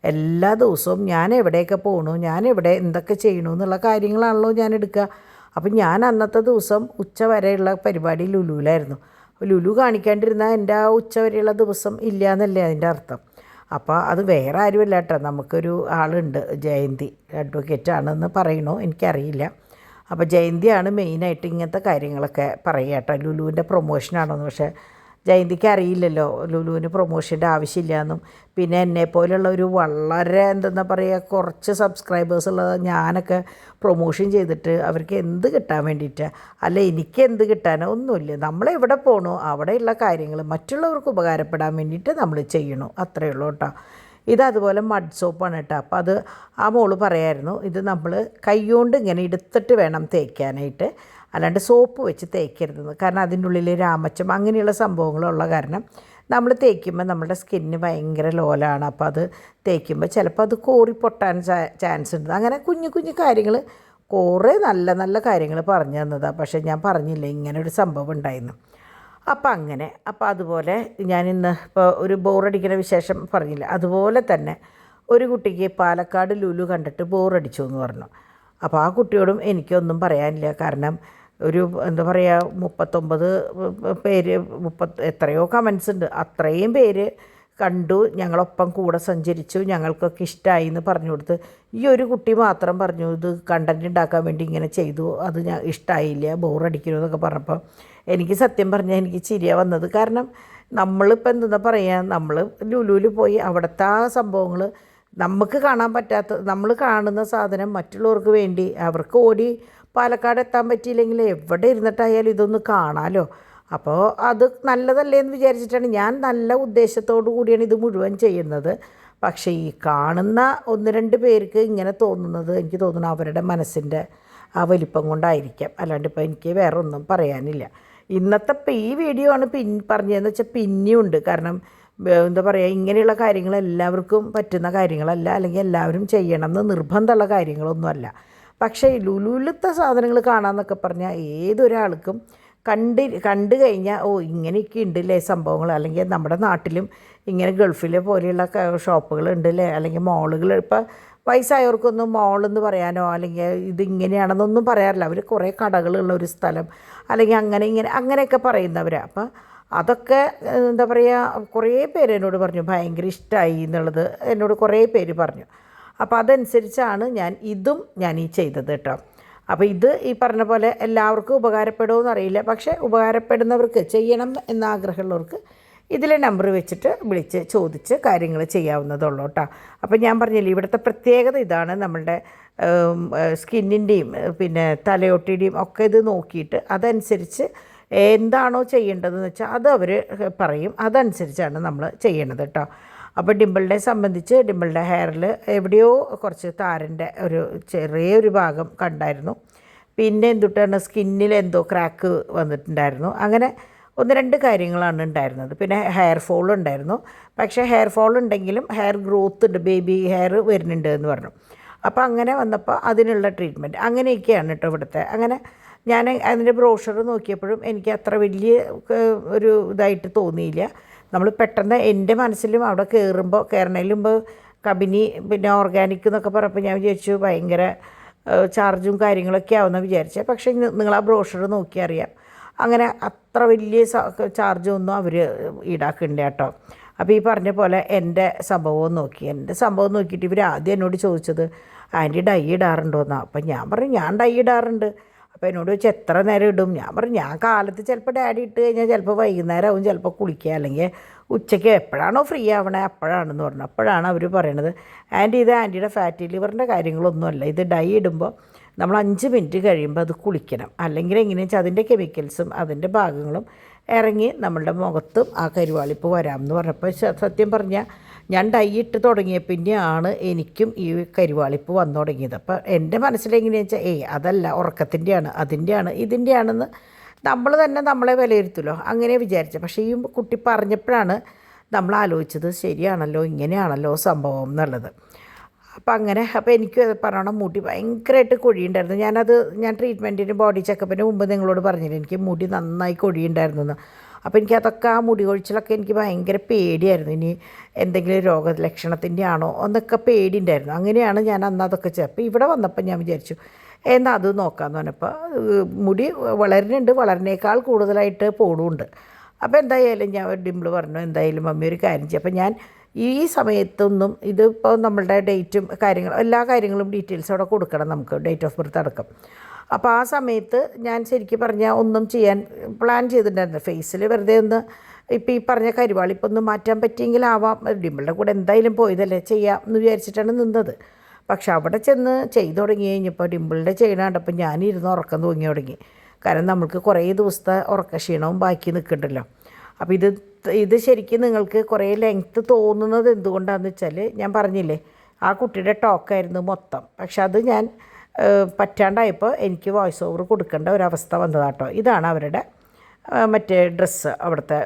എല്ലാ ദിവസവും ഞാൻ എവിടെയൊക്കെ പോകണു, ഞാൻ എന്തൊക്കെ ചെയ്യണു എന്നുള്ള കാര്യങ്ങളാണല്ലോ ഞാൻ എടുക്കുക. അപ്പം ഞാൻ അന്നത്തെ ദിവസം ഉച്ച വരെയുള്ള പരിപാടി ലുലുവിലായിരുന്നു. ലുലു കാണിക്കാണ്ടിരുന്നാൽ എൻ്റെ ആ ഉച്ച വരെയുള്ള ദിവസം ഇല്ല എന്നല്ലേ അതിൻ്റെ അർത്ഥം. അപ്പോൾ അത് വേറെ ആരുമല്ല കേട്ടോ, നമുക്കൊരു ആളുണ്ട്, ജയന്തി അഡ്വക്കേറ്റാണെന്ന് പറയണോ എനിക്കറിയില്ല. അപ്പോൾ ജയന്തിയാണ് മെയിനായിട്ട് ഇങ്ങനത്തെ കാര്യങ്ങളൊക്കെ പറയുക കേട്ടോ, ലുലുവിൻ്റെ പ്രൊമോഷനാണോന്ന്. പക്ഷേ ജയന്തിക്ക് അറിയില്ലല്ലോ ലുലുവിന് പ്രൊമോഷൻ്റെ ആവശ്യമില്ലയെന്നും. പിന്നെ എന്നെപ്പോലുള്ള ഒരു വളരെ എന്താ പറയുക കുറച്ച് സബ്സ്ക്രൈബേഴ്സ് ഉള്ളത് ഞാനൊക്കെ പ്രൊമോഷൻ ചെയ്തിട്ട് അവർക്ക് എന്ത് കിട്ടാൻ വേണ്ടിയിട്ടാണ്, അല്ല എനിക്ക് എന്ത് കിട്ടാനോ ഒന്നുമില്ല. നമ്മളെവിടെ പോകണോ അവിടെയുള്ള കാര്യങ്ങൾ മറ്റുള്ളവർക്ക് ഉപകാരപ്പെടാൻ വേണ്ടിയിട്ട് നമ്മൾ ചെയ്യണു, അത്രയേ ഉള്ളൂ കേട്ടോ. ഇതതുപോലെ മഡ് സോപ്പാണ് കേട്ടോ. അപ്പോൾ അത് ആ മോള് പറയായിരുന്നു, ഇത് നമ്മൾ കൈകൊണ്ട് ഇങ്ങനെ എടുത്തിട്ട് വേണം തേക്കാനായിട്ട്, അല്ലാണ്ട് സോപ്പ് വെച്ച് തേക്കരുതെന്ന്. കാരണം അതിൻ്റെ ഉള്ളിൽ രാമച്ചം അങ്ങനെയുള്ള സംഭവങ്ങളുള്ള കാരണം നമ്മൾ തേക്കുമ്പോൾ നമ്മുടെ സ്കിന്നിന് ഭയങ്കര ലോലാണ്. അപ്പോൾ അത് തേക്കുമ്പോൾ ചിലപ്പോൾ അത് കോറി പൊട്ടാൻ ചാൻസ് ഉണ്ട്. അങ്ങനെ കുഞ്ഞു കുഞ്ഞു കാര്യങ്ങൾ കുറേ നല്ല നല്ല കാര്യങ്ങൾ പറഞ്ഞു തന്നതാണ്. പക്ഷേ ഞാൻ പറഞ്ഞില്ല ഇങ്ങനെ ഒരു സംഭവം ഉണ്ടായിരുന്നു. അപ്പോൾ അതുപോലെ ഞാൻ ഇന്ന് ഇപ്പോൾ ഒരു ബോറടിക്കുന്ന വിശേഷം പറഞ്ഞില്ല, അതുപോലെ തന്നെ ഒരു കുട്ടിക്ക് പാലക്കാട് ലുലു കണ്ടിട്ട് ബോറടിച്ചു എന്ന് പറഞ്ഞു. അപ്പോൾ ആ കുട്ടിയോടും എനിക്കൊന്നും പറയാനില്ല. കാരണം ഒരു എന്താ പറയുക 39 പേര് എത്രയോ കമൻസ് ഉണ്ട്, അത്രയും പേര് കണ്ടു, ഞങ്ങളൊപ്പം കൂടെ സഞ്ചരിച്ചു, ഞങ്ങൾക്കൊക്കെ ഇഷ്ടമായി എന്ന് പറഞ്ഞു കൊടുത്ത് ഈ ഒരു കുട്ടി മാത്രം പറഞ്ഞു ഇത് കണ്ടൻറ് ഉണ്ടാക്കാൻ വേണ്ടി ഇങ്ങനെ ചെയ്തു, അത് ഞാൻ ഇഷ്ടമായില്ല, ബോറടിക്കുന്നു എന്നൊക്കെ പറഞ്ഞപ്പോൾ എനിക്ക് സത്യം പറഞ്ഞാൽ എനിക്ക് ചിരിയാണ് വന്നത്. കാരണം നമ്മളിപ്പോൾ എന്താ പറയുക, നമ്മൾ ലുലുവിൽ പോയി അവിടുത്തെ ആ സംഭവങ്ങൾ നമുക്ക് കാണാൻ പറ്റാത്ത, നമ്മൾ കാണുന്ന സാധനം മറ്റുള്ളവർക്ക് വേണ്ടി അവർക്ക് ഓടി പാലക്കാട് എത്താൻ പറ്റിയില്ലെങ്കിൽ എവിടെ ഇരുന്നിട്ടായാലും ഇതൊന്ന് കാണാമല്ലോ. അപ്പോൾ അത് നല്ലതല്ലേ എന്ന് വിചാരിച്ചിട്ടാണ് ഞാൻ നല്ല ഉദ്ദേശത്തോടു കൂടിയാണ് ഇത് മുഴുവൻ ചെയ്യുന്നത്. പക്ഷേ ഈ കാണുന്ന 1-2 പേർക്ക് ഇങ്ങനെ തോന്നുന്നത് എനിക്ക് തോന്നുന്നു അവരുടെ മനസ്സിൻ്റെ ആ വലിപ്പം കൊണ്ടായിരിക്കാം. അല്ലാണ്ട് ഇപ്പോൾ എനിക്ക് വേറെ ഒന്നും പറയാനില്ല. ഇന്നത്തെ ഈ വീഡിയോ ആണ് പറഞ്ഞതെന്ന് വെച്ചാൽ പിന്നെയുണ്ട്. കാരണം എന്താ പറയുക, ഇങ്ങനെയുള്ള കാര്യങ്ങൾ എല്ലാവർക്കും പറ്റുന്ന കാര്യങ്ങളല്ല, അല്ലെങ്കിൽ എല്ലാവരും ചെയ്യണം എന്ന് നിർബന്ധമുള്ള കാര്യങ്ങളൊന്നുമല്ല. പക്ഷേ ലുലുവിലത്തെ സാധനങ്ങൾ കാണാമെന്നൊക്കെ പറഞ്ഞാൽ ഏതൊരാൾക്കും കണ്ടു കഴിഞ്ഞാൽ ഇങ്ങനെയൊക്കെ ഉണ്ടല്ലേ സംഭവങ്ങൾ, അല്ലെങ്കിൽ നമ്മുടെ നാട്ടിലും ഇങ്ങനെ ഗൾഫിലെ പോലെയുള്ള ഷോപ്പുകൾ ഉണ്ടല്ലേ, അല്ലെങ്കിൽ മാളുകൾ. ഇപ്പോൾ വയസ്സായവർക്കൊന്നും മാളെന്ന് പറയാനോ അല്ലെങ്കിൽ ഇതിങ്ങനെയാണെന്നൊന്നും പറയാറില്ല. അവർ കുറേ കടകളുള്ള ഒരു സ്ഥലം, അല്ലെങ്കിൽ അങ്ങനെയൊക്കെ പറയുന്നവരാണ്. അപ്പം അതൊക്കെ എന്താ പറയുക, കുറേ പേര് എന്നോട് പറഞ്ഞു ഭയങ്കര ഇഷ്ടമായി എന്നുള്ളത് എന്നോട് കുറേ പേര് പറഞ്ഞു. അപ്പോൾ അതനുസരിച്ചാണ് ഞാൻ ഈ ചെയ്തത് കേട്ടോ. അപ്പോൾ ഇത് ഈ പറഞ്ഞ പോലെ എല്ലാവർക്കും ഉപകാരപ്പെടുമോ എന്നറിയില്ല. പക്ഷേ ഉപകാരപ്പെടുന്നവർക്ക്, ചെയ്യണം എന്നാഗ്രഹമുള്ളവർക്ക് ഇതിലെ നമ്പർ വെച്ചിട്ട് വിളിച്ച് ചോദിച്ച് കാര്യങ്ങൾ ചെയ്യാവുന്നതുള്ളൂ കേട്ടോ. അപ്പോൾ ഞാൻ പറഞ്ഞില്ലേ ഇവിടുത്തെ പ്രത്യേകത ഇതാണ്, നമ്മളുടെ സ്കിന്നിൻ്റെയും പിന്നെ തലയോട്ടിയുടെയും ഒക്കെ ഇത് നോക്കിയിട്ട് അതനുസരിച്ച് എന്താണോ ചെയ്യേണ്ടതെന്ന് വെച്ചാൽ അത് അവർ പറയും, അതനുസരിച്ചാണ് നമ്മൾ ചെയ്യണത് കേട്ടോ. അപ്പോൾ ഡിംപിളിനെ സംബന്ധിച്ച് ഡിംപിളിൻ്റെ ഹെയറിൽ എവിടെയോ കുറച്ച് താരൻ്റെ ഒരു ചെറിയൊരു ഭാഗം കണ്ടായിരുന്നു. പിന്നെ എന്തുട്ടാണ് സ്കിന്നിൽ എന്തോ ക്രാക്ക് വന്നിട്ടുണ്ടായിരുന്നു. അങ്ങനെ 1-2 കാര്യങ്ങളാണ് ഉണ്ടായിരുന്നത്. പിന്നെ ഹെയർ ഫോൾ ഉണ്ടായിരുന്നു. പക്ഷേ ഹെയർ ഫോൾ ഉണ്ടെങ്കിലും ഹെയർ ഗ്രോത്ത് ഉണ്ട്, ബേബി ഹെയർ വരുന്നുണ്ട് എന്ന് പറഞ്ഞു. അപ്പോൾ അങ്ങനെ വന്നപ്പോൾ അതിനുള്ള ട്രീറ്റ്മെൻറ്റ് അങ്ങനെയൊക്കെയാണ് കേട്ടോ ഇവിടുത്തെ. അങ്ങനെ ഞാൻ അതിൻ്റെ ബ്രോഷർ നോക്കിയപ്പോഴും എനിക്ക് അത്ര വലിയ ഒരു ഇതായിട്ട് തോന്നിയില്ല. നമ്മൾ പെട്ടെന്ന് എൻ്റെ മനസ്സിലും അവിടെ കയറണതിന് മുമ്പ് കമ്പനി പിന്നെ ഓർഗാനിക് എന്നൊക്കെ പറഞ്ഞപ്പോൾ ഞാൻ വിചാരിച്ചു ഭയങ്കര ചാർജും കാര്യങ്ങളൊക്കെ ആവുമെന്ന് വിചാരിച്ചത്. പക്ഷേ നിങ്ങൾ ആ ബ്രോഷർ നോക്കി അറിയാം അങ്ങനെ അത്ര വലിയ ചാർജൊന്നും അവർ ഈടാക്കുന്നുണ്ട് കേട്ടോ. അപ്പോൾ ഈ പറഞ്ഞ പോലെ എൻ്റെ സംഭവം നോക്കിയിട്ട് ഇവർ ആദ്യം എന്നോട് ചോദിച്ചത് ആൻറ്റി ഡൈ ഇടാറുണ്ടോയെന്നാണ്. അപ്പം ഞാൻ പറഞ്ഞു ഞാൻ ഡൈ ഇടാറുണ്ട്. അപ്പോൾ എന്നോട് ചോദിച്ചാൽ എത്ര നേരം ഇടും? ഞാൻ പറഞ്ഞു ഞാൻ കാലത്ത് ചിലപ്പോൾ ഡാഡി ഇട്ട് കഴിഞ്ഞാൽ ചിലപ്പോൾ വൈകുന്നേരം ആവും ചിലപ്പോൾ കുളിക്കുക, അല്ലെങ്കിൽ ഉച്ചയ്ക്ക് എപ്പോഴാണോ ഫ്രീ ആവണേ അപ്പോഴാണെന്ന് പറഞ്ഞു. അപ്പോഴാണ് അവർ പറയണത് ആൻറ്റി ഇത് ആൻറ്റിയുടെ ഫാറ്റി ലിവറിൻ്റെ കാര്യങ്ങളൊന്നുമല്ല, ഇത് ഡൈ ഇടുമ്പോൾ നമ്മൾ 5 മിനിറ്റ് കഴിയുമ്പോൾ അത് കുളിക്കണം, അല്ലെങ്കിൽ എങ്ങനെയാണെന്ന് വെച്ചാൽ അതിൻ്റെ കെമിക്കൽസും അതിൻ്റെ ഭാഗങ്ങളും ഇറങ്ങി നമ്മളുടെ മുഖത്തും ആ കരുവാളിപ്പ് വരാമെന്ന് പറഞ്ഞപ്പോൾ സത്യം പറഞ്ഞാൽ ഞാൻ ഡൈ ഇട്ട് തുടങ്ങിയ പിന്നെയാണ് എനിക്കും ഈ കരുവാളിപ്പ് വന്നു തുടങ്ങിയത്. അപ്പോൾ എൻ്റെ മനസ്സിലെങ്ങനെയാണെന്ന് വെച്ചാൽ അതല്ല ഉറക്കത്തിൻ്റെയാണ്, അതിൻ്റെയാണ്, ഇതിൻ്റെയാണെന്ന് നമ്മൾ തന്നെ നമ്മളെ വിലയിരുത്തുമല്ലോ, അങ്ങനെ വിചാരിച്ചത്. പക്ഷേ ഈ കുട്ടി പറഞ്ഞപ്പോഴാണ് നമ്മൾ ആലോചിച്ചത് ശരിയാണല്ലോ, ഇങ്ങനെയാണല്ലോ സംഭവം എന്നുള്ളത്. അപ്പോൾ എനിക്ക് പറയണം മുടി ഭയങ്കരമായിട്ട് കൊഴിയുണ്ടായിരുന്നു. ഞാൻ ട്രീറ്റ്മെൻറ്റിന് ബോഡി ചെക്കപ്പിന് മുമ്പ് നിങ്ങളോട് പറഞ്ഞില്ല എനിക്ക് മുടി നന്നായി കൊഴിയുണ്ടായിരുന്നു എന്ന്. അപ്പോൾ എനിക്കതൊക്കെ ആ മുടി കൊഴിച്ചിലൊക്കെ എനിക്ക് ഭയങ്കര പേടിയായിരുന്നു. ഇനി എന്തെങ്കിലും രോഗലക്ഷണത്തിൻ്റെ ആണോ എന്നൊക്കെ പേടിയുണ്ടായിരുന്നു. അങ്ങനെയാണ് ഞാൻ അന്ന് അതൊക്കെ അപ്പോൾ ഇവിടെ വന്നപ്പോൾ ഞാൻ വിചാരിച്ചു എന്നാൽ അത് നോക്കാമെന്ന് പറഞ്ഞപ്പോൾ മുടി വളരുന്നുണ്ട്, വളരുന്നേക്കാൾ കൂടുതലായിട്ട് പോടുമുണ്ട്. അപ്പോൾ എന്തായാലും ഞാൻ ഡിംപിൾ പറഞ്ഞു എന്തായാലും മമ്മി ഒരു കാര്യം ചെയ്യും. അപ്പോൾ ഞാൻ ഈ സമയത്തൊന്നും ഇതിപ്പോൾ നമ്മളുടെ ഡേറ്റും കാര്യങ്ങളും എല്ലാ കാര്യങ്ങളും ഡീറ്റെയിൽസ് അവിടെ കൊടുക്കണം നമുക്ക്, ഡേറ്റ് ഓഫ് ബർത്ത് അടക്കം. അപ്പോൾ ആ സമയത്ത് ഞാൻ ശരിക്കും പറഞ്ഞാൽ ഒന്നും ചെയ്യാൻ പ്ലാൻ ചെയ്തിട്ടുണ്ടായിരുന്നു. ഫേസിൽ വെറുതെ ഒന്ന് ഇപ്പോൾ ഈ പറഞ്ഞ കരുവാളിപ്പൊന്ന് മാറ്റാൻ പറ്റിയെങ്കിലാവാം, ഡിംപിളിൻ്റെ കൂടെ എന്തായാലും പോയതല്ലേ ചെയ്യാം എന്ന് വിചാരിച്ചിട്ടാണ് നിന്നത്. പക്ഷെ അവിടെ ചെന്ന് ചെയ്തു തുടങ്ങി കഴിഞ്ഞപ്പോൾ ഡിംപിളിൻ്റെ ചെയ്യണ കണ്ടപ്പോൾ ഞാനിരുന്ന് ഉറക്കം തൂങ്ങി തുടങ്ങി. കാരണം നമ്മൾക്ക് കുറേ ദിവസത്തെ ഉറക്കക്ഷീണവും ബാക്കി നിൽക്കുന്നുണ്ടല്ലോ. അപ്പോൾ ഇത് ശരിക്കും നിങ്ങൾക്ക് കുറേ ലെങ്ത്ത് തോന്നുന്നത് എന്തുകൊണ്ടാണെന്ന് വെച്ചാൽ ഞാൻ പറഞ്ഞില്ലേ ആ കുട്ടിയുടെ ടോക്കായിരുന്നു മൊത്തം. പക്ഷെ അത് ഞാൻ പറ്റാണ്ടായപ്പോൾ എനിക്ക് വോയിസ് ഓവർ കൊടുക്കേണ്ട ഒരവസ്ഥ വന്നതാട്ടോ. ഇതാണ് അവരുടെ മറ്റേ ഡ്രസ്സ്, അവിടുത്തെ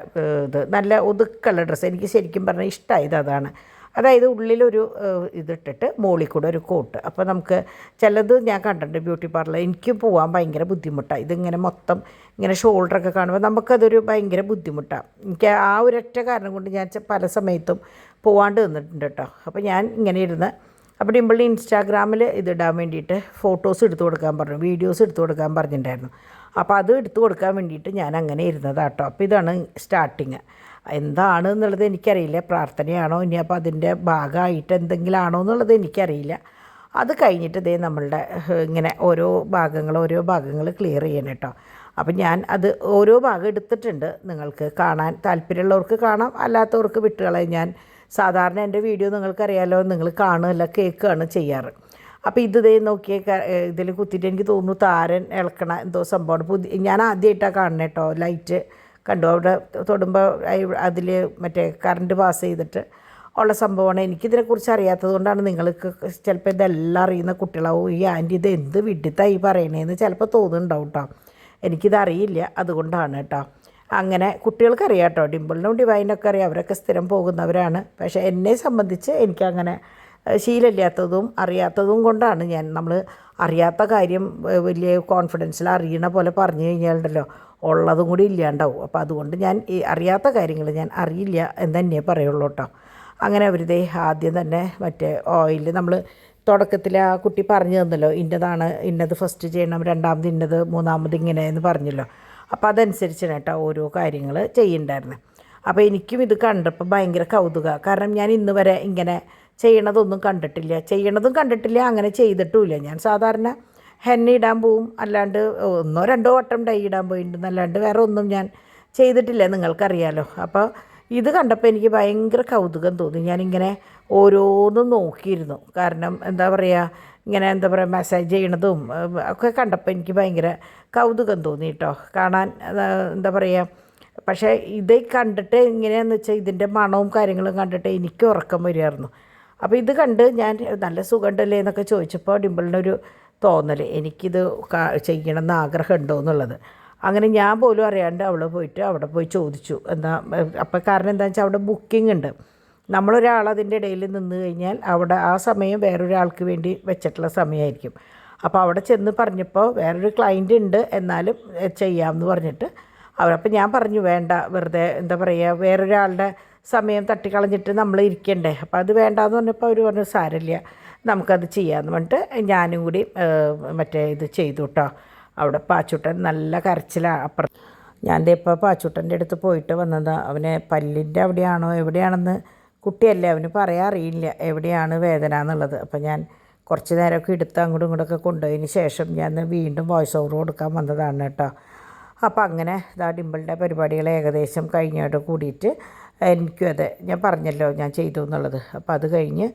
ഇത് നല്ല ഒതുക്കുള്ള ഡ്രസ്സ്. എനിക്ക് ശരിക്കും പറഞ്ഞാൽ ഇഷ്ടമായത് അതാണ്. അതായത് ഉള്ളിലൊരു ഇതിട്ടിട്ട് മുകളിൽ കൂടെ ഒരു കോട്ട്. അപ്പോൾ നമുക്ക് ചിലത് ഞാൻ കണ്ടിട്ടുണ്ട് ബ്യൂട്ടി പാർലർ, എനിക്ക് പോകാൻ ഭയങ്കര ബുദ്ധിമുട്ടാണ്. ഇതിങ്ങനെ മൊത്തം ഇങ്ങനെ ഷോൾഡറൊക്കെ കാണുമ്പോൾ നമുക്കതൊരു ഭയങ്കര ബുദ്ധിമുട്ടാണ്. എനിക്ക് ആ ഒരൊറ്റ കാരണം കൊണ്ട് ഞാൻ പല സമയത്തും പോകാണ്ട് നിന്നിട്ടുണ്ട് കേട്ടോ. അപ്പോൾ ഞാൻ ഇങ്ങനെ ഇരുന്ന് അപ്പോൾ ഡിംപിളിന് ഇൻസ്റ്റാഗ്രാമിൽ ഇതിടാൻ വേണ്ടിയിട്ട് ഫോട്ടോസ് എടുത്തു കൊടുക്കാൻ പറഞ്ഞു, വീഡിയോസ് എടുത്തു കൊടുക്കാൻ പറഞ്ഞിട്ടുണ്ടായിരുന്നു. അപ്പോൾ അത് എടുത്തു കൊടുക്കാൻ വേണ്ടിയിട്ട് ഞാൻ അങ്ങനെ ഇരുന്നതാട്ടോ. അപ്പോൾ ഇതാണ് സ്റ്റാർട്ടിങ്. എന്താണ് എന്നുള്ളത് എനിക്കറിയില്ല, പ്രാർത്ഥനയാണോ ഇനി അപ്പോൾ അതിൻ്റെ ഭാഗമായിട്ട് എന്തെങ്കിലും ആണോ എന്നുള്ളത് എനിക്കറിയില്ല. അത് കഴിഞ്ഞിട്ട് ഇതേ നമ്മളുടെ ഇങ്ങനെ ഓരോ ഭാഗങ്ങൾ ക്ലിയർ ചെയ്യണം കേട്ടോ. അപ്പം ഞാൻ അത് ഓരോ ഭാഗം എടുത്തിട്ടുണ്ട്, നിങ്ങൾക്ക് കാണാൻ താല്പര്യമുള്ളവർക്ക് കാണാം, അല്ലാത്തവർക്ക് വിട്ടുകളയും. ഞാൻ സാധാരണ എൻ്റെ വീഡിയോ നിങ്ങൾക്കറിയാമല്ലോ, നിങ്ങൾ കാണുകയല്ല കേൾക്കുകയാണ് ചെയ്യാറ്. അപ്പോൾ ഇതേ നോക്കിയ ഇതിൽ കുത്തിയിട്ട് എനിക്ക് തോന്നുന്നു താരൻ ഇളക്കണ എന്തോ സംഭവമാണ്. ഞാൻ ആദ്യമായിട്ടാണ് കാണുന്നത് കേട്ടോ. ലൈറ്റ് കണ്ടു അവിടെ തൊടുമ്പോൾ അതിൽ മറ്റേ കറണ്ട് പാസ് ചെയ്തിട്ട് ഉള്ള സംഭവമാണ്. എനിക്കിതിനെക്കുറിച്ച് അറിയാത്തത് കൊണ്ടാണ് നിങ്ങൾക്ക് ചിലപ്പോൾ ഇതെല്ലാം അറിയുന്ന കുട്ടികളാവും ഈ ആൻറ്റി ഇത് എന്ത് വിഡിത്തായി പറയണേന്ന് ചിലപ്പോൾ തോന്നുന്നുണ്ടാവും കേട്ടോ. എനിക്കിതറിയില്ല, അതുകൊണ്ടാണ് കേട്ടോ. അങ്ങനെ കുട്ടികൾക്കറിയാം കേട്ടോ, ഡിംപിളിനും ഡിവൈനൊക്കെ അറിയാം, അവരൊക്കെ സ്ഥിരം പോകുന്നവരാണ്. പക്ഷേ എന്നെ സംബന്ധിച്ച് എനിക്കങ്ങനെ ശീലമില്ലാത്തതും അറിയാത്തതും കൊണ്ടാണ് നമ്മൾ അറിയാത്ത കാര്യം വലിയ കോൺഫിഡൻസിൽ അറിയണ പോലെ പറഞ്ഞു കഴിഞ്ഞാലുണ്ടല്ലോ ഉള്ളതും കൂടി ഇല്ലാണ്ടാവും. അപ്പോൾ അതുകൊണ്ട് ഞാൻ ഈ അറിയാത്ത കാര്യങ്ങൾ ഞാൻ അറിയില്ല എന്ന് തന്നെ പറയുള്ളൂ കേട്ടോ. അങ്ങനെ അവരിതേ ആദ്യം തന്നെ മറ്റേ ഓയിൽ നമ്മൾ തുടക്കത്തിൽ ആ കുട്ടി പറഞ്ഞു തന്നല്ലോ, ഇന്നത് ഫസ്റ്റ് ചെയ്യണം, രണ്ടാമത് ഇന്നത്, മൂന്നാമത് ഇങ്ങനെ എന്ന് പറഞ്ഞല്ലോ. അപ്പോൾ അതനുസരിച്ചാണ് കേട്ടോ ഓരോ കാര്യങ്ങൾ ചെയ്യുന്നുണ്ടായിരുന്നു. അപ്പോൾ എനിക്കും ഇത് കണ്ടപ്പോൾ ഭയങ്കര കൗതുകമാണ്. കാരണം ഞാൻ ഇന്ന് വരെ ഇങ്ങനെ ചെയ്യണതും കണ്ടിട്ടില്ല, അങ്ങനെ ചെയ്തിട്ടുമില്ല. ഞാൻ സാധാരണ ഹെന്ന ഇടാൻ പോവും, അല്ലാണ്ട് 1-2 വട്ടം ഡൈ ഇടാൻ പോയിട്ടുണ്ടെന്നല്ലാണ്ട് വേറെ ഒന്നും ഞാൻ ചെയ്തിട്ടില്ല, നിങ്ങൾക്കറിയാലോ. അപ്പോൾ ഇത് കണ്ടപ്പോൾ എനിക്ക് ഭയങ്കര കൗതുകം തോന്നി. ഞാനിങ്ങനെ ഓരോന്നും നോക്കിയിരുന്നു. കാരണം എന്താ പറയുക, ഇങ്ങനെ എന്താ പറയുക, മെസ്സേജ് ചെയ്യണതും ഒക്കെ കണ്ടപ്പോൾ എനിക്ക് ഭയങ്കര കൗതുകം തോന്നി കേട്ടോ കാണാൻ. എന്താ പറയുക, പക്ഷേ ഇത് കണ്ടിട്ട് എങ്ങനെയാണെന്ന് വെച്ചാൽ ഇതിൻ്റെ മണവും കാര്യങ്ങളും കണ്ടിട്ട് എനിക്ക് ഉറക്കം വരികയായിരുന്നു. അപ്പോൾ ഇത് കണ്ട് ഞാൻ നല്ല സുഖമുണ്ടല്ലേ എന്നൊക്കെ ചോദിച്ചപ്പോൾ ഡിമ്പിളിനൊരു തോന്നൽ, എനിക്കിത് ചെയ്യണമെന്ന് ആഗ്രഹമുണ്ടോ എന്നുള്ളത്. അങ്ങനെ ഞാൻ പോലും അറിയാണ്ട് അവൾ പോയിട്ട് അവിടെ പോയി ചോദിച്ചു എന്താ. അപ്പോൾ കാരണം എന്താണെന്ന് വെച്ചാൽ അവിടെ ബുക്കിംഗ് ഉണ്ട്. നമ്മളൊരാൾ അതിൻ്റെ ഇടയിൽ നിന്ന് കഴിഞ്ഞാൽ അവിടെ ആ സമയം വേറൊരാൾക്ക് വേണ്ടി വെച്ചിട്ടുള്ള സമയമായിരിക്കും. അപ്പോൾ അവിടെ ചെന്ന് പറഞ്ഞപ്പോൾ വേറൊരു ക്ലയൻറ്റ് ഉണ്ട്, എന്നാലും ചെയ്യാമെന്ന് പറഞ്ഞിട്ട് അവരപ്പോൾ ഞാൻ പറഞ്ഞു വേണ്ട, വെറുതെ എന്താ പറയുക, വേറൊരാളുടെ സമയം തട്ടിക്കളഞ്ഞിട്ട് നമ്മൾ ഇരിക്കണ്ടേ, അപ്പോൾ അത് വേണ്ടാന്ന് പറഞ്ഞപ്പോൾ അവർ പറഞ്ഞു സാരമില്ല നമുക്കത് ചെയ്യാമെന്ന് പറഞ്ഞിട്ട് ഞാനും കൂടി മറ്റേ ഇത് ചെയ്തു കേട്ടോ. അവിടെ പാച്ചുട്ടൻ നല്ല കരച്ചിലാണ്. അപ്പുറം ഞാൻ ഇപ്പോൾ പാച്ചുട്ടൻ്റെ അടുത്ത് പോയിട്ട് വന്നത്. അവന് പല്ലിൻ്റെ അവിടെയാണോ എവിടെയാണെന്ന് കുട്ടിയല്ലേ, അവന് പറയാൻ അറിയില്ല എവിടെയാണ് വേദന എന്നുള്ളത്. അപ്പോൾ ഞാൻ കുറച്ച് നേരമൊക്കെ എടുത്ത് അങ്ങോട്ടും ഇങ്ങോട്ടൊക്കെ കൊണ്ടുപോയതിന് ശേഷം ഞാൻ വീണ്ടും വോയിസ് ഓവർ കൊടുക്കാൻ വന്നതാണ് കേട്ടോ. അപ്പോൾ അങ്ങനെ ഇതാ ഡിമ്പിളിൻ്റെ പരിപാടികൾ ഏകദേശം കഴിഞ്ഞോട്ട് കൂടിയിട്ട് എനിക്കും അതെ ഞാൻ പറഞ്ഞല്ലോ ഞാൻ ചെയ്തു എന്നുള്ളത്. അപ്പോൾ അത് കഴിഞ്ഞ്